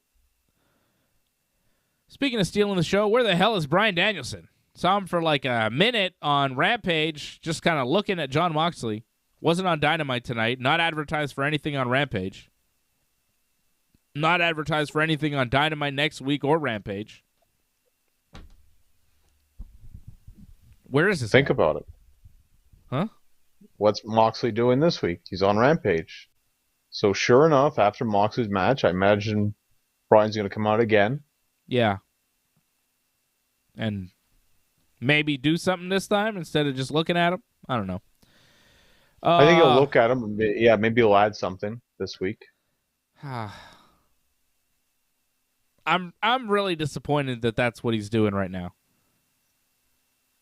Speaking of stealing the show, where the hell is Bryan Danielson? Saw him for like a minute on Rampage, just kind of looking at Jon Moxley. Wasn't on Dynamite tonight. Not advertised for anything on Rampage. Not advertised for anything on Dynamite next week or Rampage. Where is this? Think about it. Huh? What's Moxley doing this week? He's on Rampage. So sure enough, after Moxley's match, I imagine Bryan's going to come out again. Yeah. And maybe do something this time instead of just looking at him. I don't know. I think he'll look at him. And maybe he'll add something this week. I'm really disappointed that that's what he's doing right now.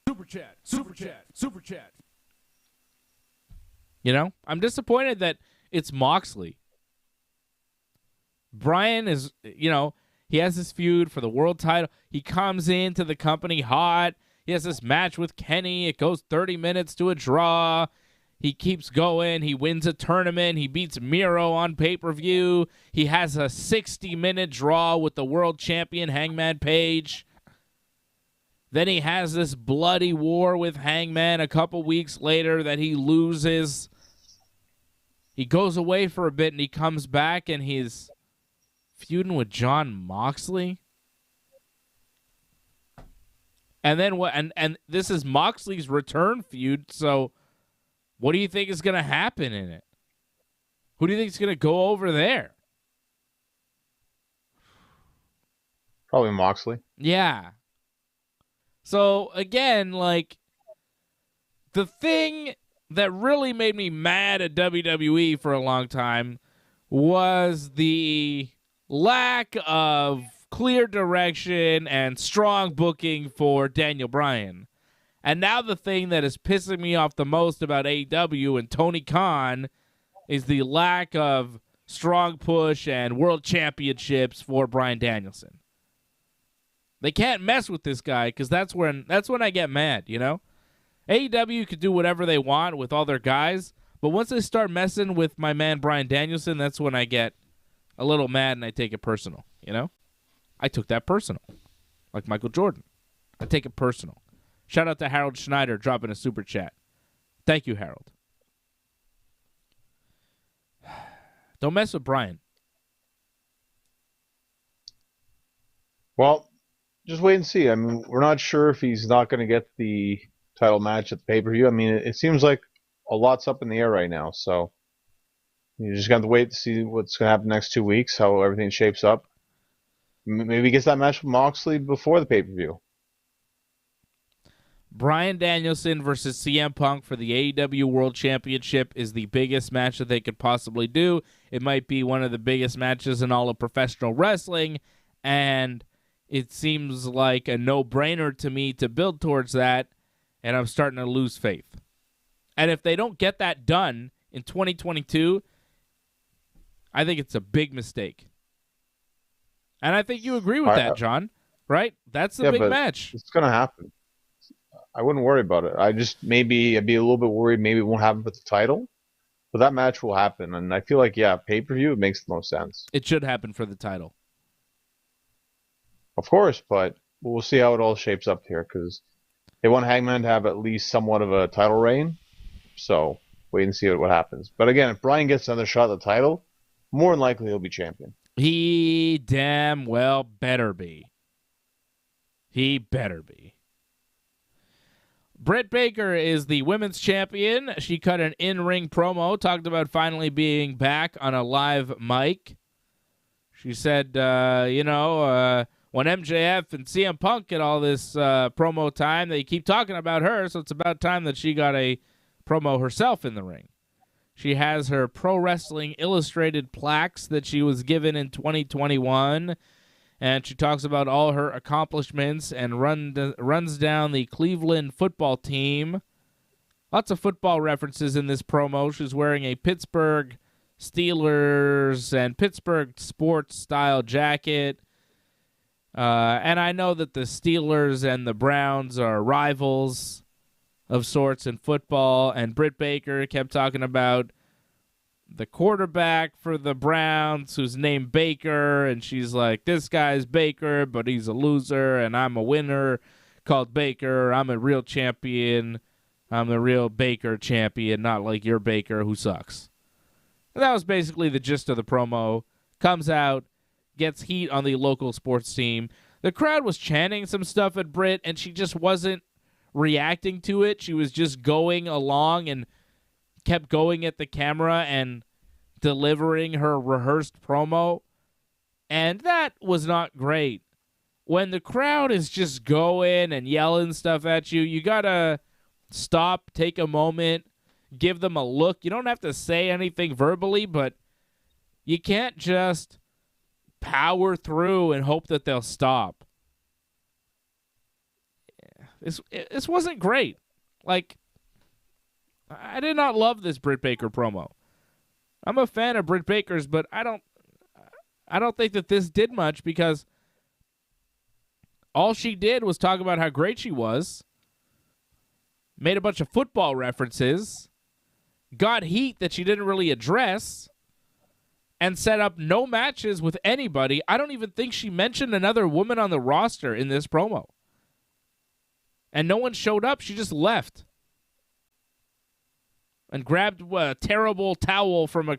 Super chat, super chat, super chat. You know, I'm disappointed that it's Moxley. Bryan is, you know, he has this feud for the world title. He comes into the company hot. He has this match with Kenny. It goes 30 minutes to a draw. He keeps going. He wins a tournament. He beats Miro on pay-per-view. He has a 60-minute draw with the world champion Hangman Page. Then he has this bloody war with Hangman a couple weeks later that he loses. He goes away for a bit and he comes back and he's feuding with Jon Moxley. And then what? And this is Moxley's return feud, so what do you think is going to happen in it? Who do you think is going to go over there? Probably Moxley. Yeah. So, again, like, the thing that really made me mad at WWE for a long time was the lack of clear direction and strong booking for Daniel Bryan. And now the thing that is pissing me off the most about AEW and Tony Khan is the lack of strong push and world championships for Bryan Danielson. They can't mess with this guy because that's when I get mad, you know? AEW could do whatever they want with all their guys, but once they start messing with my man Bryan Danielson, that's when I get a little mad and I take it personal, you know? I took that personal, like Michael Jordan. I take it personal. Shout out to Harold Schneider dropping a super chat. Thank you, Harold. Don't mess with Bryan. Well, just wait and see. I mean, we're not sure if he's not going to get the title match at the pay-per-view. I mean, it seems like a lot's up in the air right now. So you just got to wait to see what's going to happen next 2 weeks, how everything shapes up. Maybe he gets that match with Moxley before the pay-per-view. Bryan Danielson versus CM Punk for the AEW World Championship is the biggest match that they could possibly do. It might be one of the biggest matches in all of professional wrestling, and it seems like a no-brainer to me to build towards that, and I'm starting to lose faith. And if they don't get that done in 2022, I think it's a big mistake. And I think you agree with that, John, right? That's the big match. It's going to happen. I wouldn't worry about it. I'd be a little bit worried maybe it won't happen with the title, but that match will happen. And I feel like, pay-per-view, it makes the most sense. It should happen for the title. Of course, but we'll see how it all shapes up here because they want Hangman to have at least somewhat of a title reign. So wait and see what happens. But again, if Bryan gets another shot at the title, more than likely he'll be champion. He damn well better be. He better be. Britt Baker is the women's champion. She cut an in-ring promo, talked about finally being back on a live mic. She said, when MJF and CM Punk get all this promo time, they keep talking about her, so it's about time that she got a promo herself in the ring. She has her Pro Wrestling Illustrated plaques that she was given in 2021, and she talks about all her accomplishments and runs down the Cleveland football team. Lots of football references in this promo. She's wearing a Pittsburgh Steelers and Pittsburgh sports-style jacket. And I know that the Steelers and the Browns are rivals of sorts in football, and Britt Baker kept talking about the quarterback for the Browns who's named Baker, and she's like, this guy's Baker, but he's a loser, and I'm a winner called Baker. I'm a real champion. I'm the real Baker champion, not like your Baker who sucks. And that was basically the gist of the promo. Comes out, gets heat on the local sports team. The crowd was chanting some stuff at Britt, and she just wasn't reacting to it. She was just going along and kept going at the camera and delivering her rehearsed promo. And that was not great. When the crowd is just going and yelling stuff at you, you gotta stop, take a moment, give them a look. You don't have to say anything verbally, but you can't just power through and hope that they'll stop. This wasn't great. Like, I did not love this Britt Baker promo. I'm a fan of Britt Baker's, but I don't think that this did much, because all she did was talk about how great she was, made a bunch of football references, got heat that she didn't really address, and set up no matches with anybody. I don't even think she mentioned another woman on the roster in this promo. And no one showed up. She just left. And grabbed a terrible towel from a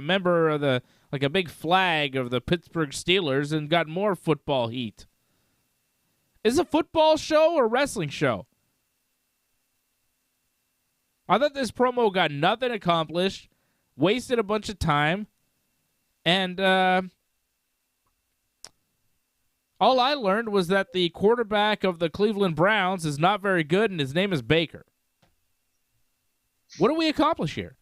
member of a big flag of the Pittsburgh Steelers, and got more football heat. Is it a football show or wrestling show? I thought this promo got nothing accomplished, wasted a bunch of time, and all I learned was that the quarterback of the Cleveland Browns is not very good, and his name is Baker. What do we accomplish here?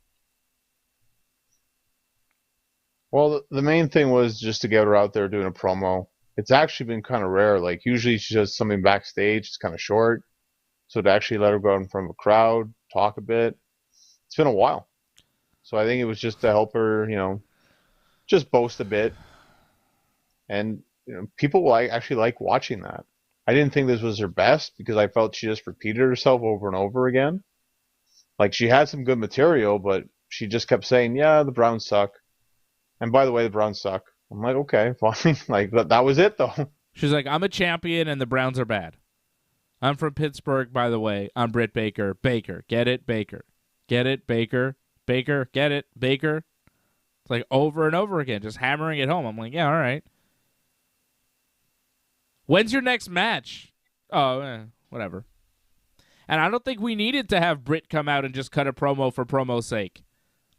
Well, the main thing was just to get her out there doing a promo. It's actually been kind of rare. Like, usually she does something backstage. It's kind of short. So to actually let her go out in front of a crowd, talk a bit, it's been a while. So I think it was just to help her, just boast a bit. And people actually like watching that. I didn't think this was her best, because I felt she just repeated herself over and over again. Like, she had some good material, but she just kept saying, yeah, the Browns suck. And by the way, the Browns suck. I'm like, okay, fine. Like, that was it, though. She's like, I'm a champion and the Browns are bad. I'm from Pittsburgh, by the way. I'm Britt Baker. Baker. Get it? Baker. Get it? Baker. Baker. Get it? Baker. It's like over and over again, just hammering it home. I'm like, yeah, all right. When's your next match? Oh, whatever. And I don't think we needed to have Britt come out and just cut a promo for promo's sake.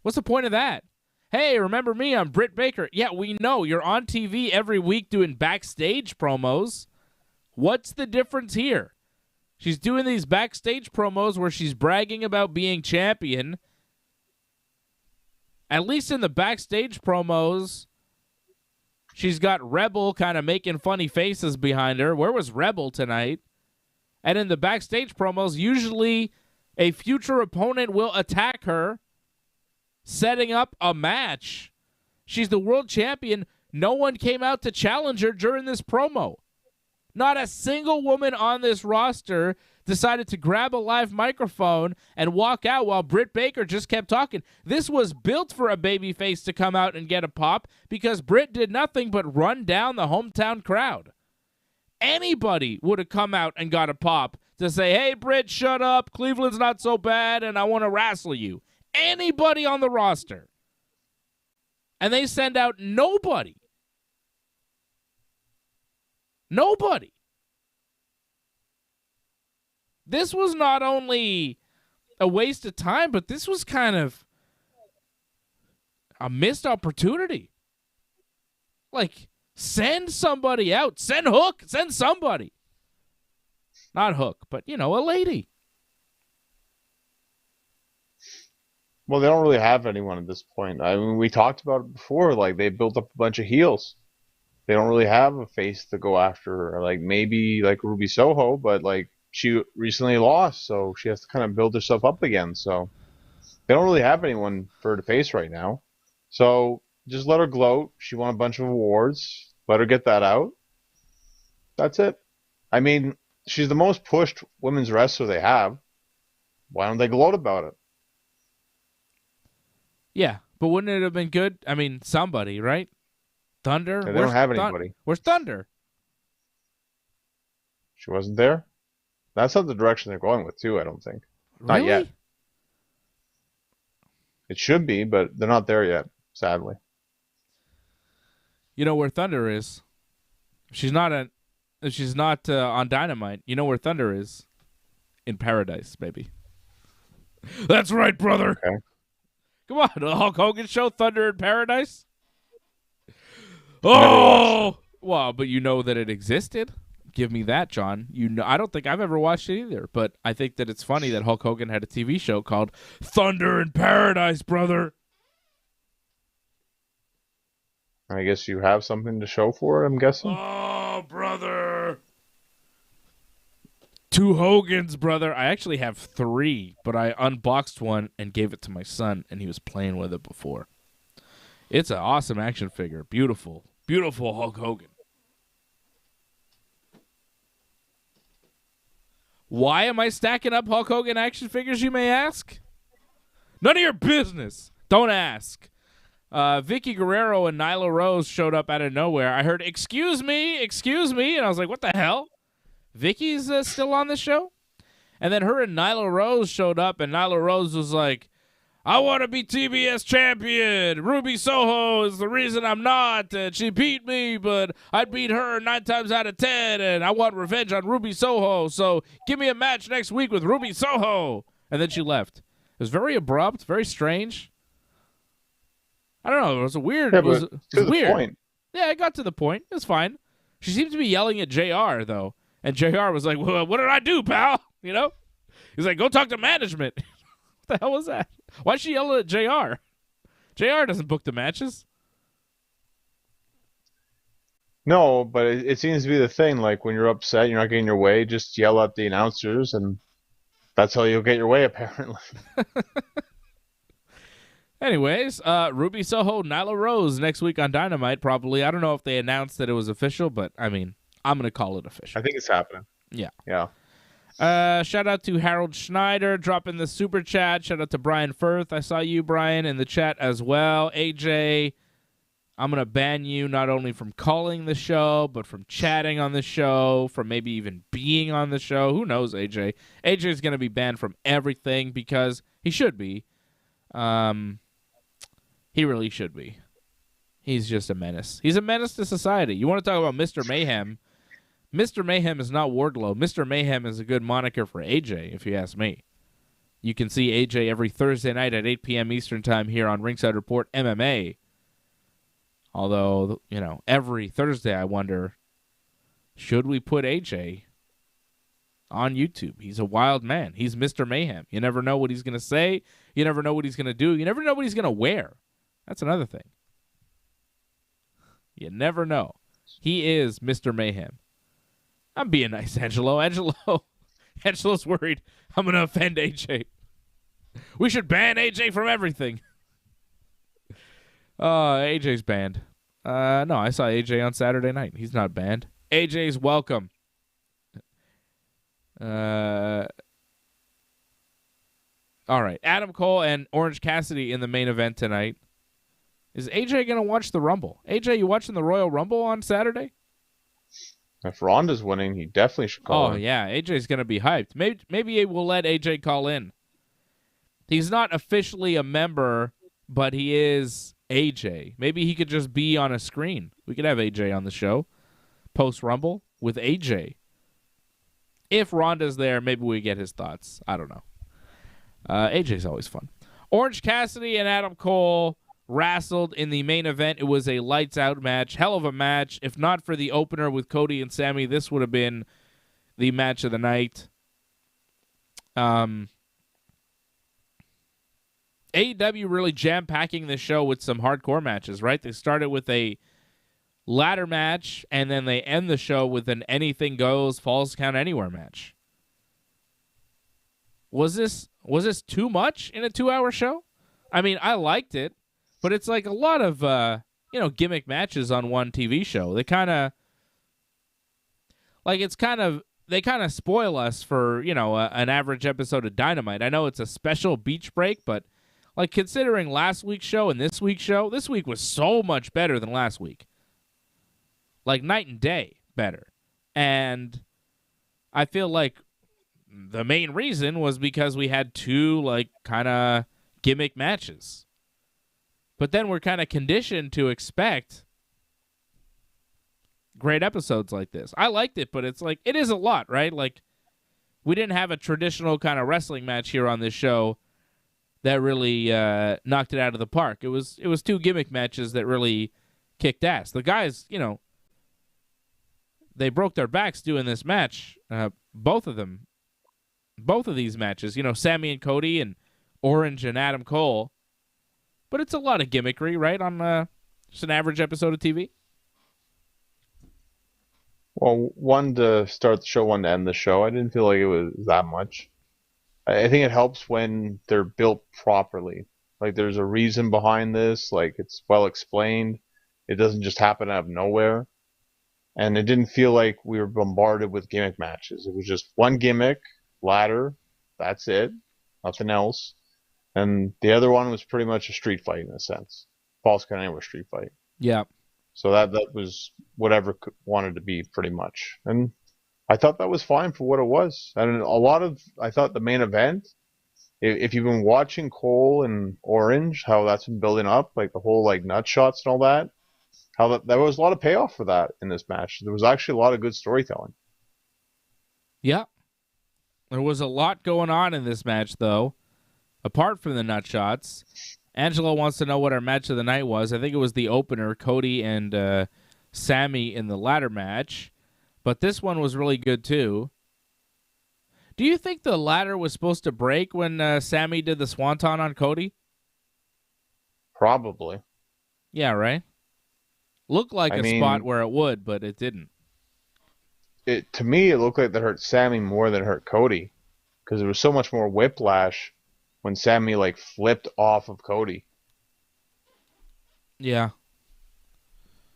What's the point of that? Hey, remember me? I'm Britt Baker. Yeah, we know. You're on TV every week doing backstage promos. What's the difference here? She's doing these backstage promos where she's bragging about being champion. At least in the backstage promos, she's got Rebel kind of making funny faces behind her. Where was Rebel tonight? And in the backstage promos, usually a future opponent will attack her, setting up a match. She's the world champion. No one came out to challenge her during this promo. Not a single woman on this roster decided to grab a live microphone and walk out while Britt Baker just kept talking. This was built for a babyface to come out and get a pop, because Britt did nothing but run down the hometown crowd. Anybody would have come out and got a pop to say, hey, Britt, shut up. Cleveland's not so bad, and I want to wrestle you. Anybody on the roster. And they send out nobody. Nobody. this was not only a waste of time, but this was kind of a missed opportunity. Like, send somebody out. Send Hook. Send somebody. Not Hook, but, a lady. Well, they don't really have anyone at this point. I mean, we talked about it before. Like, they built up a bunch of heels. They don't really have a face to go after. Like, maybe like Ruby Soho, but like she recently lost, so she has to kind of build herself up again. So they don't really have anyone for her to face right now. So just let her gloat. She won a bunch of awards. Let her get that out. That's it. I mean, she's the most pushed women's wrestler they have. Why don't they gloat about it? Yeah, but wouldn't it have been good? I mean, somebody, right? Thunder? They don't have anybody. Where's Thunder? She wasn't there? That's not the direction they're going with, too, I don't think. Really? Not yet. It should be, but they're not there yet, sadly. You know where Thunder is? She's not on Dynamite. You know where Thunder is? In paradise, baby. That's right, brother. Okay. Come on, the Hulk Hogan show, Thunder in Paradise. Oh, well, but you know that it existed. Give me that, John. I don't think I've ever watched it either, but I think that it's funny that Hulk Hogan had a TV show called Thunder in Paradise, brother. I guess you have something to show for it, I'm guessing. Oh, brother. 2 Hogans, brother. I actually have 3, but I unboxed one and gave it to my son, and he was playing with it before. It's an awesome action figure. Beautiful. Beautiful Hulk Hogan. Why am I stacking up Hulk Hogan action figures, you may ask? None of your business. Don't ask. Vicky Guerrero and Nyla Rose showed up out of nowhere. I heard, excuse me, and I was like, what the hell? Vicky's still on the show? And then her and Nyla Rose showed up, and Nyla Rose was like, I want to be TBS champion. Ruby Soho is the reason I'm not. And she beat me, but I'd beat her 9 times out of 10, and I want revenge on Ruby Soho. So give me a match next week with Ruby Soho. And then she left. It was very abrupt, very strange. I don't know. It was a weird. Yeah, it was weird. Point. Yeah, it got to the point. It's fine. She seemed to be yelling at JR, though. And JR was like, well, what did I do, pal? You know? He's like, go talk to management. What the hell was that? Why'd she yell at JR? JR doesn't book the matches. No, but it seems to be the thing. Like, when you're upset, you're not getting your way, just yell at the announcers, and that's how you'll get your way, apparently. Anyways, Ruby Soho, Nyla Rose next week on Dynamite, probably. I don't know if they announced that it was official, but, I mean, I'm going to call it official. I think it's happening. Yeah. Yeah. Shout out to Harold Schneider dropping the super chat. Shout out to Brian Firth. I saw you, Brian, in the chat as well. AJ, I'm going to ban you not only from calling the show, but from chatting on the show, from maybe even being on the show. Who knows, AJ? AJ is going to be banned from everything because he should be. He really should be. He's just a menace. He's a menace to society. You want to talk about Mr. Mayhem? Mr. Mayhem is not Wardlow. Mr. Mayhem is a good moniker for AJ, if you ask me. You can see AJ every Thursday night at 8 p.m. Eastern Time here on Ringside Report MMA. Although, you know, every Thursday I wonder, should we put AJ on YouTube? He's a wild man. He's Mr. Mayhem. You never know what he's going to say. You never know what he's going to do. You never know what he's going to wear. That's another thing. You never know. He is Mr. Mayhem. I'm being nice, Angelo. Angelo's worried I'm going to offend AJ. We should ban AJ from everything. AJ's banned. No, I saw AJ on Saturday night. He's not banned. AJ's welcome. All right. Adam Cole and Orange Cassidy in the main event tonight. Is AJ going to watch the Rumble? AJ, you watching the Royal Rumble on Saturday? If Ronda's winning, he definitely should call in. Oh, yeah. AJ's going to be hyped. Maybe we'll let AJ call in. He's not officially a member, but he is AJ. Maybe he could just be on a screen. We could have AJ on the show. Post-Rumble with AJ. If Ronda's there, maybe we get his thoughts. I don't know. AJ's always fun. Orange Cassidy and Adam Cole wrestled in the main event. It was a lights-out match. Hell of a match. If not for the opener with Cody and Sammy, this would have been the match of the night. AEW really jam-packing this show with some hardcore matches, right? They started with a ladder match, and then they end the show with an anything goes, falls count anywhere match. Was this too much in a 2-hour show? I mean, I liked it, but it's like a lot of gimmick matches on one TV show. They kind of spoil us for an average episode of Dynamite. I know it's a special beach break, but like considering last week's show and this week's show, this week was so much better than last week. Like night and day better. And I feel like the main reason was because we had two like kind of gimmick matches. But then we're kind of conditioned to expect great episodes like this. I liked it, but it's like it is a lot, right? Like we didn't have a traditional kind of wrestling match here on this show that really knocked it out of the park. It was two gimmick matches that really kicked ass. The guys, they broke their backs doing this match. Both of these matches. Sammy and Cody and Orange and Adam Cole. But it's a lot of gimmickry, right, on just an average episode of TV? Well, one to start the show, one to end the show. I didn't feel like it was that much. I think it helps when they're built properly. Like there's a reason behind this. Like it's well explained. It doesn't just happen out of nowhere. And it didn't feel like we were bombarded with gimmick matches. It was just one gimmick, ladder, that's it, nothing else. And the other one was pretty much a street fight in a sense. Falls Count Anywhere street fight. Yeah. So that was whatever wanted to be pretty much. And I thought that was fine for what it was. And I thought the main event, if you've been watching Cole and Orange, how that's been building up, like the whole like nut shots and all that, how there was a lot of payoff for that in this match. There was actually a lot of good storytelling. Yeah. There was a lot going on in this match, though. Apart from the nut shots, Angelo wants to know what our match of the night was. I think it was the opener, Cody and Sammy in the ladder match. But this one was really good, too. Do you think the ladder was supposed to break when Sammy did the swanton on Cody? Probably. Yeah, right? Looked like a spot where it would, but it didn't. To me, it looked like that hurt Sammy more than it hurt Cody. Because there was so much more whiplash when Sammy like flipped off of Cody. Yeah.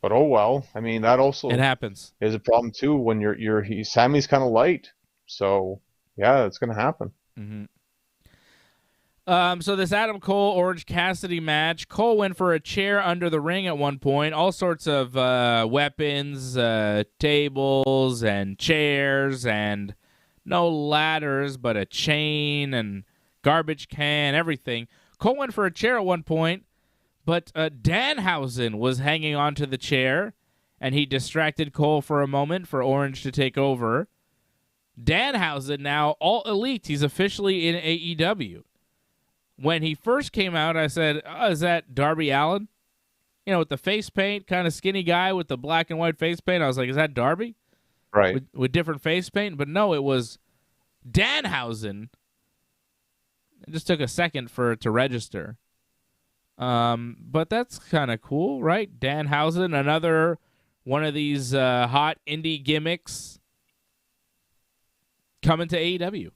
But oh well. I mean, that also it happens. Is a problem too when Sammy's kind of light. So yeah, it's gonna happen. Mm-hmm. So this Adam Cole Orange Cassidy match, Cole went for a chair under the ring at one point. All sorts of weapons, tables and chairs, and no ladders, but a chain and garbage can, everything. Cole went for a chair at one point, but Danhausen was hanging onto the chair, and he distracted Cole for a moment for Orange to take over. Danhausen now all elite. He's officially in AEW. When he first came out, I said, is that Darby Allin? With the face paint, kind of skinny guy with the black and white face paint. I was like, is that Darby? Right. With different face paint? But no, it was Danhausen. It just took a second for it to register. But that's kind of cool, right? Danhausen, another one of these hot indie gimmicks coming to AEW.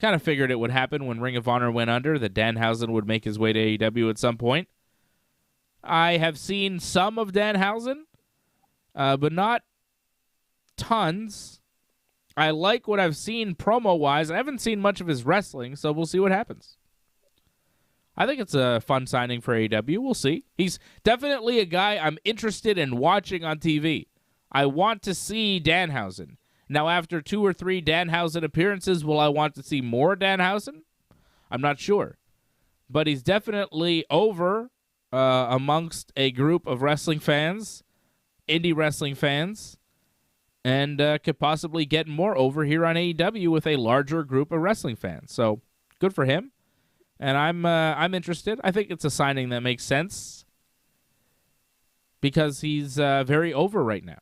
Kind of figured it would happen when Ring of Honor went under, that Danhausen would make his way to AEW at some point. I have seen some of Danhausen, but not tons. I like what I've seen promo-wise. I haven't seen much of his wrestling, so we'll see what happens. I think it's a fun signing for AEW. We'll see. He's definitely a guy I'm interested in watching on TV. I want to see Danhausen. Now, after 2 or 3 Danhausen appearances, will I want to see more Danhausen? I'm not sure. But he's definitely over amongst a group of wrestling fans, indie wrestling fans. and could possibly get more over here on AEW with a larger group of wrestling fans. So good for him, and I'm interested. I think it's a signing that makes sense because he's very over right now.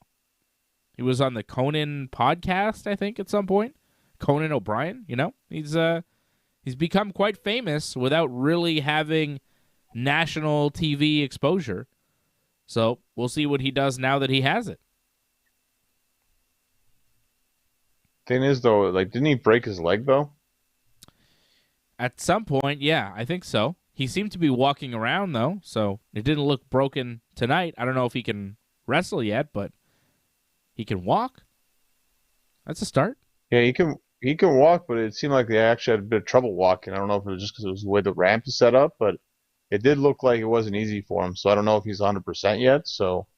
He was on the Conan podcast, I think, at some point. Conan O'Brien, he's become quite famous without really having national TV exposure. So we'll see what he does now that he has it. Thing is, though, like, didn't he break his leg, though? At some point, yeah, I think so. He seemed to be walking around, though, so it didn't look broken tonight. I don't know if he can wrestle yet, but he can walk. That's a start. Yeah, he can walk, but it seemed like they actually had a bit of trouble walking. I don't know if it was just because it was the way the ramp is set up, but it did look like it wasn't easy for him. So I don't know if he's 100% yet. So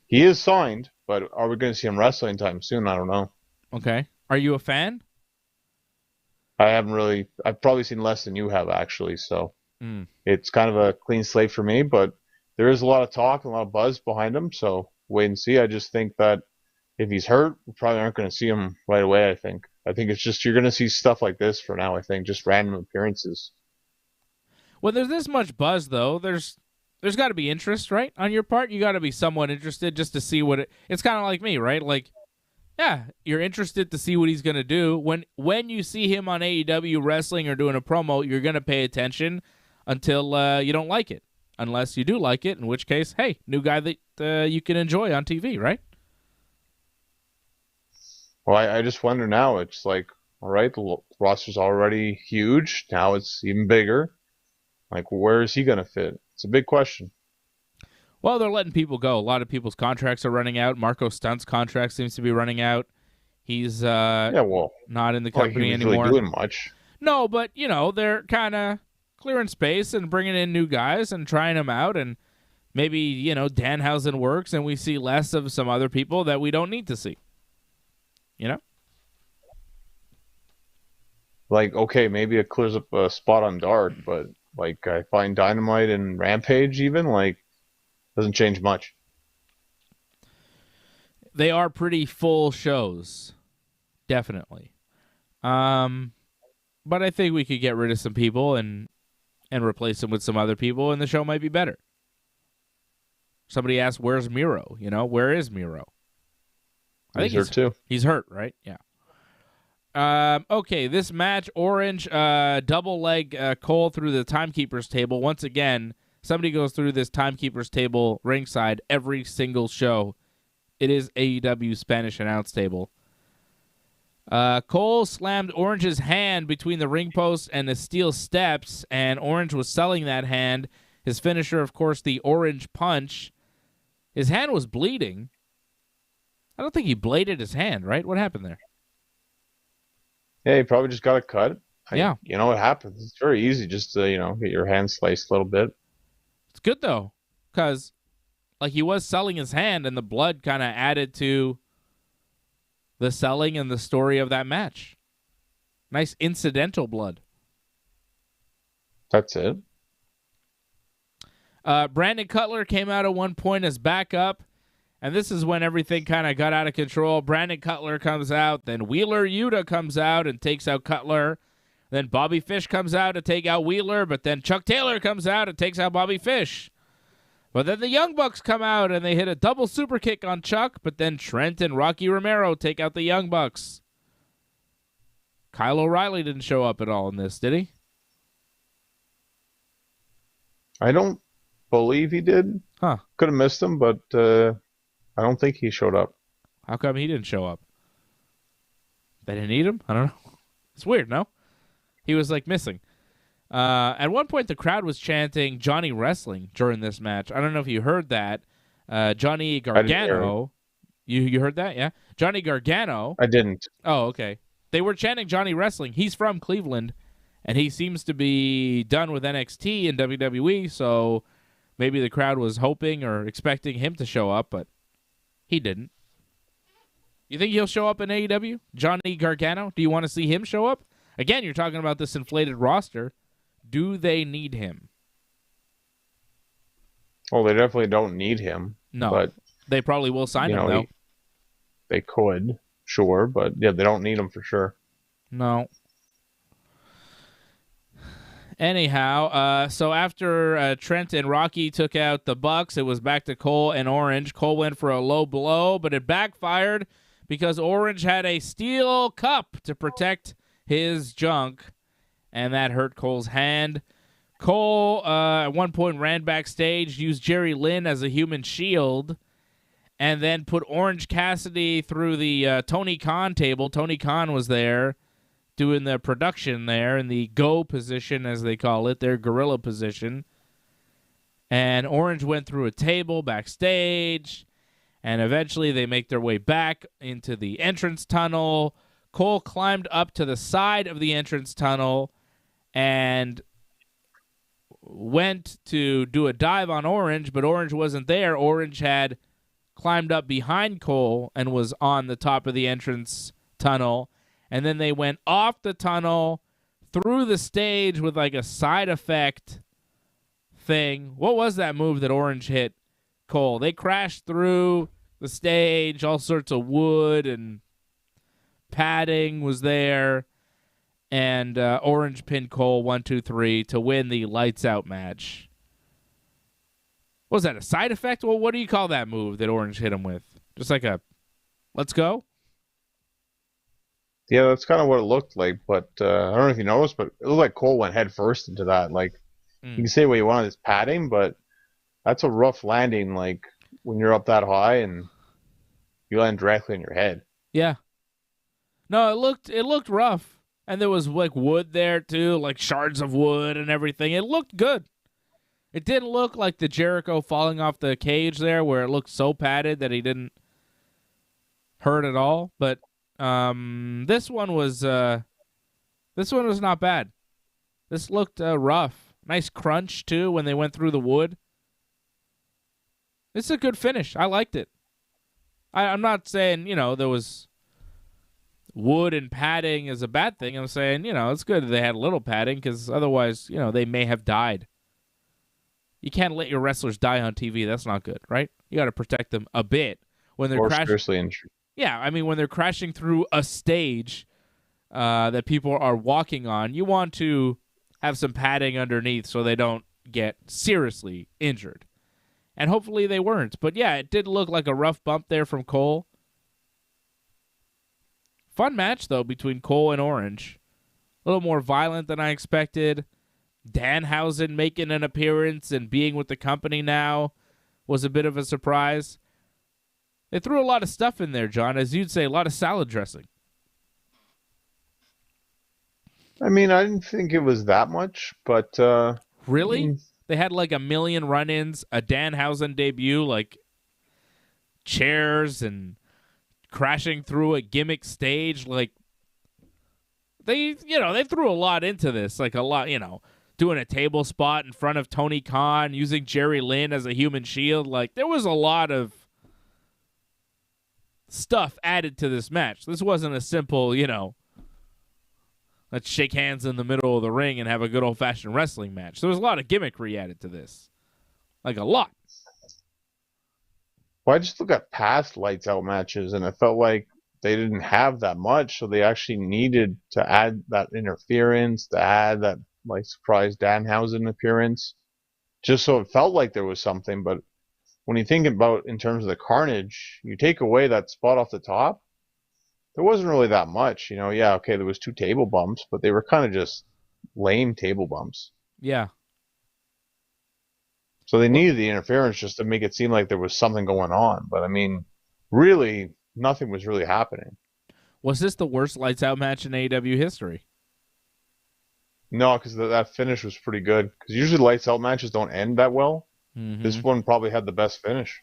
he is signed, but are we going to see him wrestling time soon? I don't know. Okay. Are you a fan? I haven't really. I've probably seen less than you have, actually. So it's kind of a clean slate for me, but there is a lot of talk and a lot of buzz behind him. So wait and see. I just think that if he's hurt, we probably aren't going to see him right away, I think it's just you're going to see stuff like this for now, I think, just random appearances. Well, there's this much buzz, though. There's got to be interest, right, on your part. You got to be somewhat interested just to see what it's kind of like me, right? Like, yeah, you're interested to see what he's going to do. When you see him on AEW wrestling or doing a promo, you're going to pay attention until you don't like it. Unless you do like it, in which case, hey, new guy that you can enjoy on TV, right? Well, I just wonder now. It's like, all right, the roster's already huge. Now it's even bigger. Like, where is he going to fit? It's a big question. Well, they're letting people go. A lot of people's contracts are running out. Marco Stunt's contract seems to be running out. He's not in the company anymore. Really doing much. No, but, they're kind of clearing space and bringing in new guys and trying them out. And maybe, Danhausen works and we see less of some other people that we don't need to see. Like, okay, maybe it clears up a spot on Dark, but like I find Dynamite and Rampage even like doesn't change much. They are pretty full shows, definitely. But I think we could get rid of some people and replace them with some other people, and the show might be better. Somebody asked, "Where's Miro?" Where is Miro? I think he's hurt too. He's hurt, right? Yeah. Okay, this match, Orange double leg Cole through the timekeeper's table. Once again, somebody goes through this timekeeper's table ringside every single show. It is AEW Spanish announce table. Cole slammed Orange's hand between the ring post and the steel steps, and Orange was selling that hand. His finisher, of course, the Orange Punch. His hand was bleeding. I don't think he bladed his hand, right? What happened there? Yeah, he probably just got a cut. Yeah. It happens. It's very easy just to, get your hand sliced a little bit. It's good, though, because he was selling his hand, and the blood kind of added to the selling and the story of that match. Nice incidental blood. That's it. Brandon Cutler came out at one point as backup, and this is when everything kind of got out of control. Brandon Cutler comes out, then Wheeler Yuta comes out and takes out Cutler. Then Bobby Fish comes out to take out Wheeler, but then Chuck Taylor comes out and takes out Bobby Fish. But then the Young Bucks come out and they hit a double super kick on Chuck, but then Trent and Rocky Romero take out the Young Bucks. Kyle O'Reilly didn't show up at all in this, did he? I don't believe he did. Huh. Could have missed him, but I don't think he showed up. How come he didn't show up? They didn't need him? I don't know. It's weird, no? He was missing. At one point, the crowd was chanting Johnny Wrestling during this match. I don't know if you heard that. Johnny Gargano. You heard that? Yeah? Johnny Gargano. I didn't. Oh, okay. They were chanting Johnny Wrestling. He's from Cleveland, and he seems to be done with NXT and WWE, so maybe the crowd was hoping or expecting him to show up, but he didn't. You think he'll show up in AEW? Johnny Gargano? Do you want to see him show up? Again, you're talking about this inflated roster. Do they need him? Well, they definitely don't need him. No, but they probably will sign him, though. they could, sure, but yeah, they don't need them for sure. No. Anyhow, so after Trent and Rocky took out the Bucks, it was back to Cole and Orange. Cole went for a low blow, but it backfired because Orange had a steel cup to protect his junk, and that hurt Cole's hand. Cole, at one point, ran backstage, used Jerry Lynn as a human shield, and then put Orange Cassidy through the Tony Khan table. Tony Khan was there doing the production there in the go position, as they call it, their gorilla position. And Orange went through a table backstage, and eventually they make their way back into the entrance tunnel. Cole climbed up to the side of the entrance tunnel and went to do a dive on Orange, but Orange wasn't there. Orange had climbed up behind Cole and was on the top of the entrance tunnel. And then they went off the tunnel, through the stage with like a side effect thing. What was that move that Orange hit Cole? They crashed through the stage, all sorts of wood and padding was there. And Orange pinned Cole 1, 2, 3 to win the lights out match. Was that a side effect? Well, what do you call that move that Orange hit him with? Just like a, let's go? Yeah, that's kind of what it looked like, but I don't know if you noticed, but it looked like Cole went head first into that. Like, you can say what you want, it's padding, but that's a rough landing, like, when you're up that high and you land directly in your head. Yeah. No, it looked rough. And there was, like, wood there, too, like shards of wood and everything. It looked good. It didn't look like the Jericho falling off the cage there, where it looked so padded that he didn't hurt at all, but this one was not bad. This looked rough. Nice crunch too when they went through the wood. It's a good finish. I liked it. I'm not saying, there was wood and padding is a bad thing. I'm saying, it's good that they had a little padding because otherwise, they may have died. You can't let your wrestlers die on TV. That's not good, right? You got to protect them a bit when they're seriously injured. Yeah, I mean, when they're crashing through a stage that people are walking on, you want to have some padding underneath so they don't get seriously injured. And hopefully they weren't. But yeah, it did look like a rough bump there from Cole. Fun match, though, between Cole and Orange. A little more violent than I expected. Danhausen making an appearance and being with the company now was a bit of a surprise. They threw a lot of stuff in there, John. As you'd say, a lot of salad dressing. I mean, I didn't think it was that much, but... Really? They had like 1 million run-ins, a Danhausen debut, like chairs and crashing through a gimmick stage. Like, they threw a lot into this. Like a lot, doing a table spot in front of Tony Khan, using Jerry Lynn as a human shield. Like, there was a lot of stuff added to this match. This wasn't a simple, let's shake hands in the middle of the ring and have a good old-fashioned wrestling match. There was a lot of gimmickry added to this. Like, a lot. Well, I just look at past lights out matches, and it felt like they didn't have that much, so they actually needed to add that interference, to add that, like, surprise Danhausen appearance, just so it felt like there was something. But when you think about in terms of the carnage, you take away that spot off the top, there wasn't really that much. Yeah, okay, there was 2 table bumps, but they were kind of just lame table bumps. Yeah. So they needed the interference just to make it seem like there was something going on. But, I mean, really, nothing was really happening. Was this the worst lights out match in AEW history? No, because that finish was pretty good. Because usually lights out matches don't end that well. Mm-hmm. This one probably had the best finish.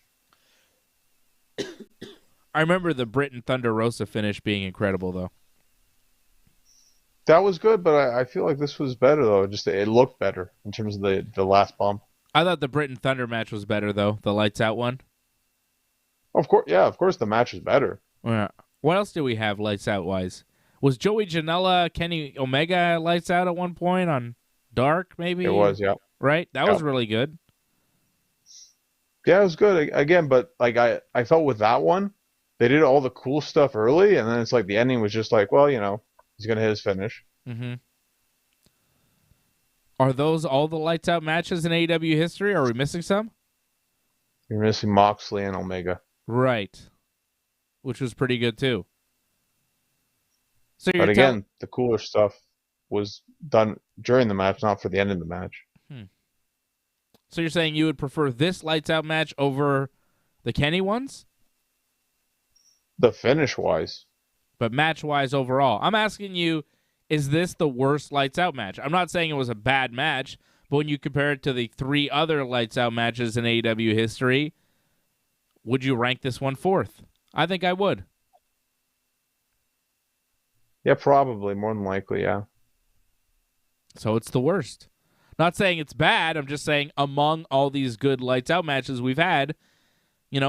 I remember the Brit and Thunder Rosa finish being incredible, though. That was good, but I feel like this was better, though. Just it looked better in terms of the last bump. I thought the Brit and Thunder match was better, though. The lights out one. Of course the match is better. Yeah. What else do we have lights out wise? Was Joey Janela, Kenny Omega lights out at one point on Dark? Maybe it was. Yeah. Right. That was really good. Yeah, it was good again, but like I felt with that one, they did all the cool stuff early, and then it's like the ending was just like, well, he's gonna hit his finish. Mm-hmm. Are those all the lights out matches in AEW history? Or are we missing some? You're missing Moxley and Omega. Right. Which was pretty good too. So But again, the cooler stuff was done during the match, not for the end of the match. So you're saying you would prefer this lights out match over the Kenny ones? The finish wise. But match wise overall. I'm asking you, is this the worst lights out match? I'm not saying it was a bad match, but when you compare it to the 3 other lights out matches in AEW history, would you rank this one fourth? I think I would. Yeah, probably. More than likely, yeah. So it's the worst. Not saying it's bad. I'm just saying among all these good lights out matches we've had,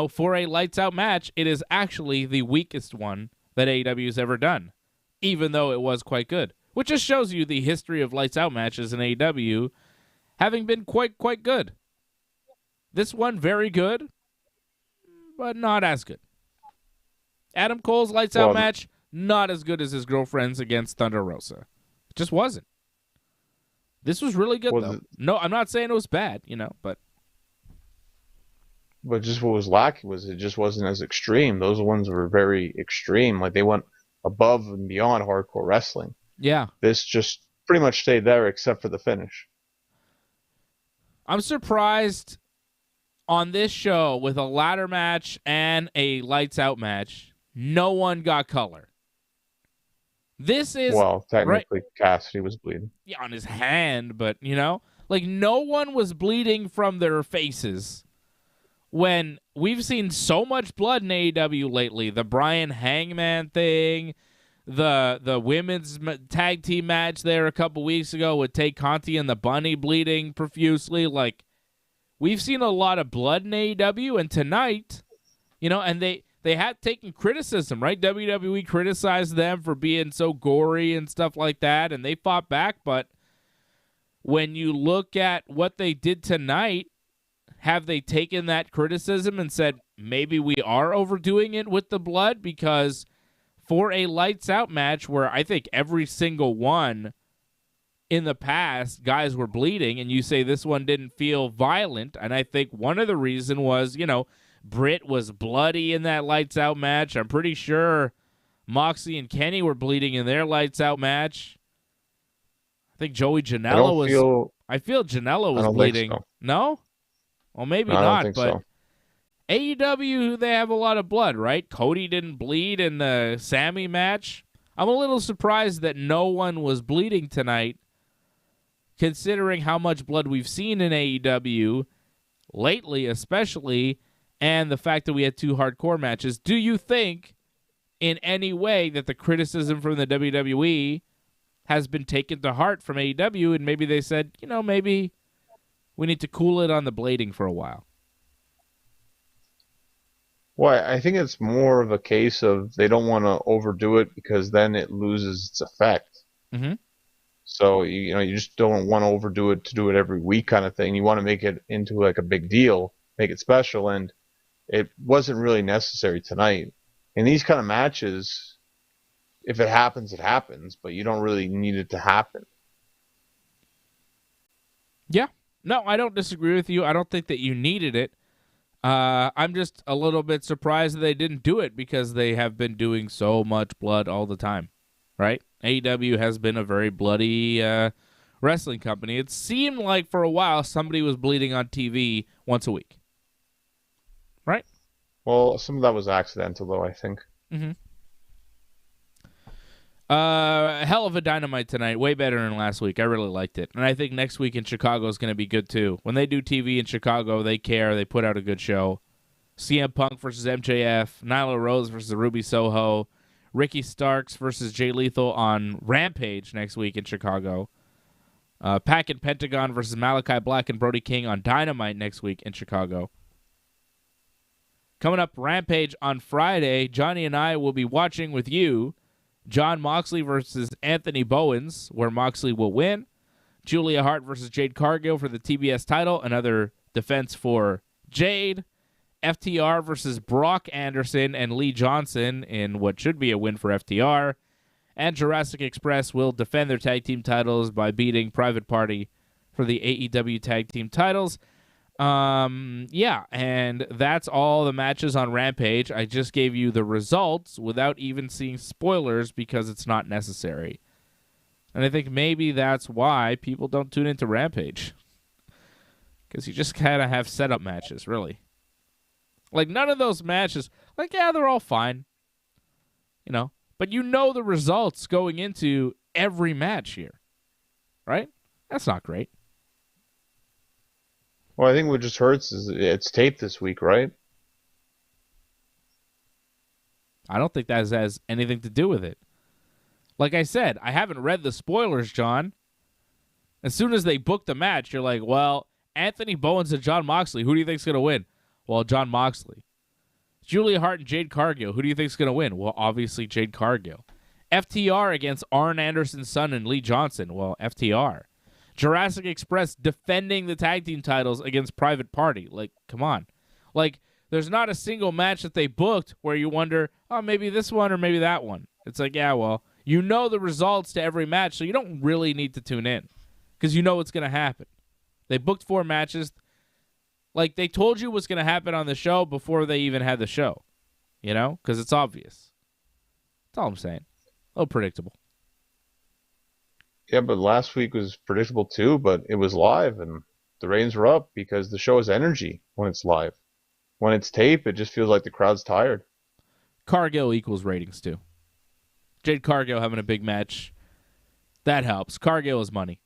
for a lights out match, it is actually the weakest one that AEW's ever done, even though it was quite good. Which just shows you the history of lights out matches in AEW having been quite good. This one, very good, but not as good. Adam Cole's lights out match, not as good as his girlfriend's against Thunder Rosa. It just wasn't. This was really good, though. No, I'm not saying it was bad, but... But just what was lacking was it just wasn't as extreme. Those ones were very extreme. Like, they went above and beyond hardcore wrestling. Yeah. This just pretty much stayed there except for the finish. I'm surprised on this show with a ladder match and a lights out match, no one got color. This is... Well, technically, right? Cassidy was bleeding. Yeah, on his hand, but, like, no one was bleeding from their faces when we've seen so much blood in AEW lately. The Bryan Hangman thing, the women's tag team match there a couple weeks ago with Tay Conti and the Bunny bleeding profusely. Like, we've seen a lot of blood in AEW, and tonight, and they had taken criticism, right? WWE criticized them for being so gory and stuff like that, and they fought back. But when you look at what they did tonight, have they taken that criticism and said, maybe we are overdoing it with the blood? Because for a lights out match where I think every single one in the past, guys were bleeding, and you say this one didn't feel violent, and I think one of the reason was, Brit was bloody in that lights out match. I'm pretty sure Moxley and Kenny were bleeding in their lights out match. I think Joey Janela was... I feel Janela was bleeding. So. No? Well, maybe no, not, I don't think but so. AEW, they have a lot of blood, right? Cody didn't bleed in the Sammy match. I'm a little surprised that no one was bleeding tonight, considering how much blood we've seen in AEW lately, especially, and the fact that we had 2 hardcore matches. Do you think in any way that the criticism from the WWE has been taken to heart from AEW, and maybe they said, maybe we need to cool it on the blading for a while? Well, I think it's more of a case of they don't want to overdo it because then it loses its effect. Mm-hmm. So, you just don't want to overdo it to do it every week kind of thing. You want to make it into like a big deal, make it special, and it wasn't really necessary tonight. In these kind of matches, if it happens, it happens, but you don't really need it to happen. Yeah. No, I don't disagree with you. I don't think that you needed it. I'm just a little bit surprised that they didn't do it because they have been doing so much blood all the time, right? AEW has been a very bloody wrestling company. It seemed like for a while somebody was bleeding on TV once a week, right? Well, some of that was accidental, though, I think. Mm-hmm. Hell of a Dynamite tonight. Way better than last week. I really liked it. And I think next week in Chicago is going to be good, too. When they do TV in Chicago, they care. They put out a good show. CM Punk versus MJF. Nyla Rose versus Ruby Soho. Ricky Starks versus Jay Lethal on Rampage next week in Chicago. Pac and Pentagon versus Malachi Black and Brody King on Dynamite next week in Chicago. Coming up, Rampage on Friday. Johnny and I will be watching with you Jon Moxley versus Anthony Bowens, where Moxley will win. Julia Hart versus Jade Cargill for the TBS title, another defense for Jade. FTR versus Brock Anderson and Lee Johnson in what should be a win for FTR. And Jurassic Express will defend their tag team titles by beating Private Party for the AEW tag team titles. Yeah, and that's all the matches on Rampage. I just gave you the results without even seeing spoilers because it's not necessary. And I think maybe that's why people don't tune into Rampage. Because you just kind of have setup matches, really. Like, none of those matches, like, yeah, they're all fine. You know? But you know the results going into every match here. Right? That's not great. Well, I think what just hurts is it's taped this week, right? I don't think that has anything to do with it. Like I said, I haven't read the spoilers, John. As soon as they book the match, you're like, well, Anthony Bowens and Jon Moxley, who do you think's going to win? Well, Jon Moxley. Julia Hart and Jade Cargill, who do you think's going to win? Well, obviously Jade Cargill. FTR against Arn Anderson's son and Lee Johnson. Well, FTR. Jurassic Express defending the tag team titles against Private Party. Like, come on. Like, there's not a single match that they booked where you wonder, oh, maybe this one or maybe that one. It's like, yeah, well, you know the results to every match, so you don't really need to tune in because you know what's going to happen. They booked 4 matches. Like, they told you what's going to happen on the show before they even had the show, you know, because it's obvious. That's all I'm saying. A little predictable. Yeah, but last week was predictable too, but it was live and the ratings were up because the show has energy when it's live. When it's tape, it just feels like the crowd's tired. Cargill equals ratings too. Jade Cargill having a big match. That helps. Cargill is money.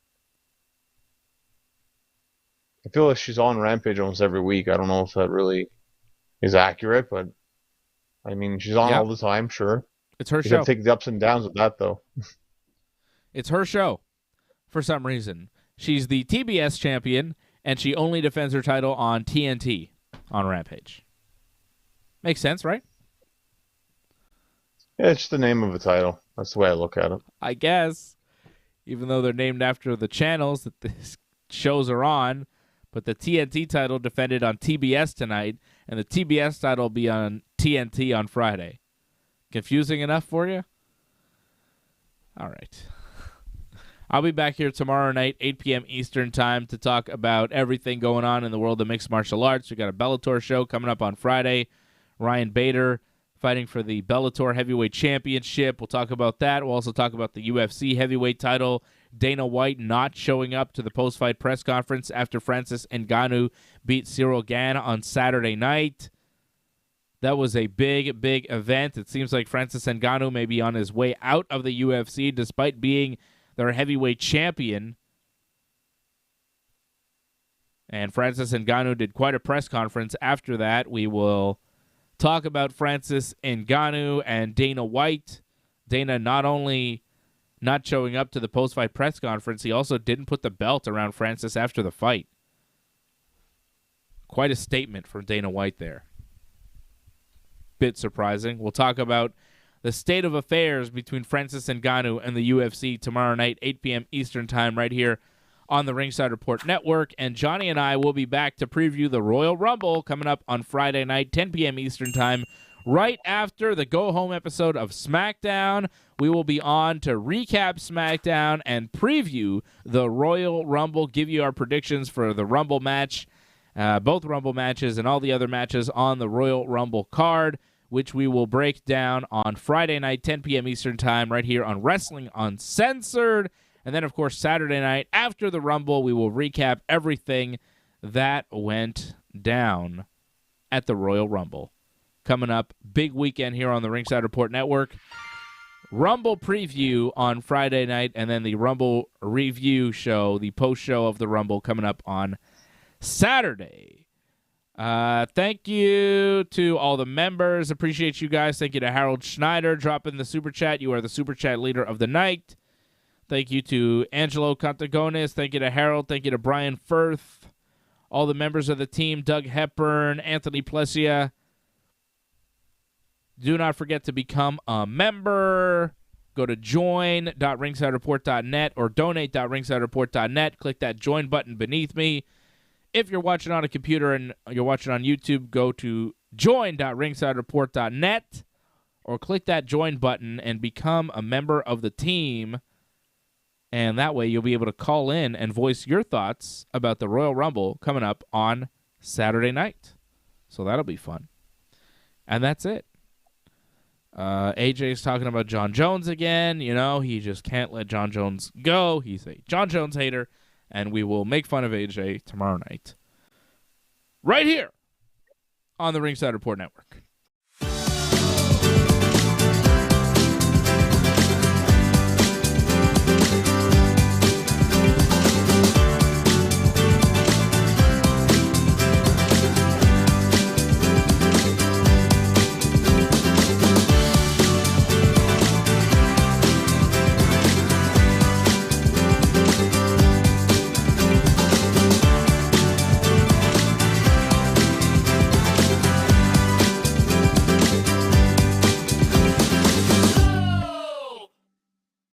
I feel like she's on Rampage almost every week. I don't know if that really is accurate, but I mean, she's on all the time, sure. It's her You show. have to take the ups and downs of that, though. It's her show for some reason. She's the TBS champion, and she only defends her title on TNT on Rampage. Makes sense, right? Yeah, it's just the name of a title. That's the way I look at it. I guess. Even though they're named after the channels that the shows are on. But the TNT title defended on TBS tonight, and the TBS title will be on TNT on Friday. Confusing enough for you? All right. I'll be back here tomorrow night, 8 p.m. Eastern time, to talk about everything going on in the world of mixed martial arts. We got a Bellator show coming up on Friday. Ryan Bader fighting for the Bellator Heavyweight Championship. We'll talk about that. We'll also talk about the UFC Heavyweight title. Dana White not showing up to the post-fight press conference after Francis Ngannou beat Cyril Gane on Saturday night. That was a big, big event. It seems like Francis Ngannou may be on his way out of the UFC despite being their heavyweight champion. And Francis Ngannou did quite a press conference after that. We will talk about Francis Ngannou and Dana White. Dana not only not showing up to the post-fight press conference, he also didn't put the belt around Francis after the fight. Quite a statement from Dana White there. Bit surprising. We'll talk about the state of affairs between Francis Ngannou and the UFC tomorrow night, 8 p.m. Eastern Time, right here on the Ringside Report Network. And Johnny and I will be back to preview the Royal Rumble coming up on Friday night, 10 p.m. Eastern Time, right after the go-home episode of SmackDown. We will be on to recap SmackDown and preview the Royal Rumble, give you our predictions for the Rumble match, both Rumble matches, and all the other matches on the Royal Rumble card, which we will break down on Friday night, 10 p.m. Eastern Time, right here on Wrestling Uncensored. And then, of course, Saturday night, after the Rumble, we will recap everything that went down at the Royal Rumble. Coming up, big weekend here on the Ringside Report Network. Rumble preview on Friday night, and then the Rumble review show, the post-show of the Rumble, coming up on Saturday. Thank you to all the members. Appreciate you guys. Thank you to Harold Schneider dropping the Super Chat. You are the Super Chat leader of the night. Thank you to Angelo Cantagones. Thank you to Harold. Thank you to Brian Firth. All the members of the team, Doug Hepburn, Anthony Plessia. Do not forget to become a member. Go to join.ringsidereport.net or donate.ringsidereport.net. Click that join button beneath me. If you're watching on a computer and you're watching on YouTube, go to join.ringsidereport.net or click that join button and become a member of the team. And that way you'll be able to call in and voice your thoughts about the Royal Rumble coming up on Saturday night. So that'll be fun. And that's it. AJ's talking about John Jones again. You know, he just can't let John Jones go. He's a John Jones hater. And we will make fun of AJ tomorrow night. Right here on the Ringside Report Network.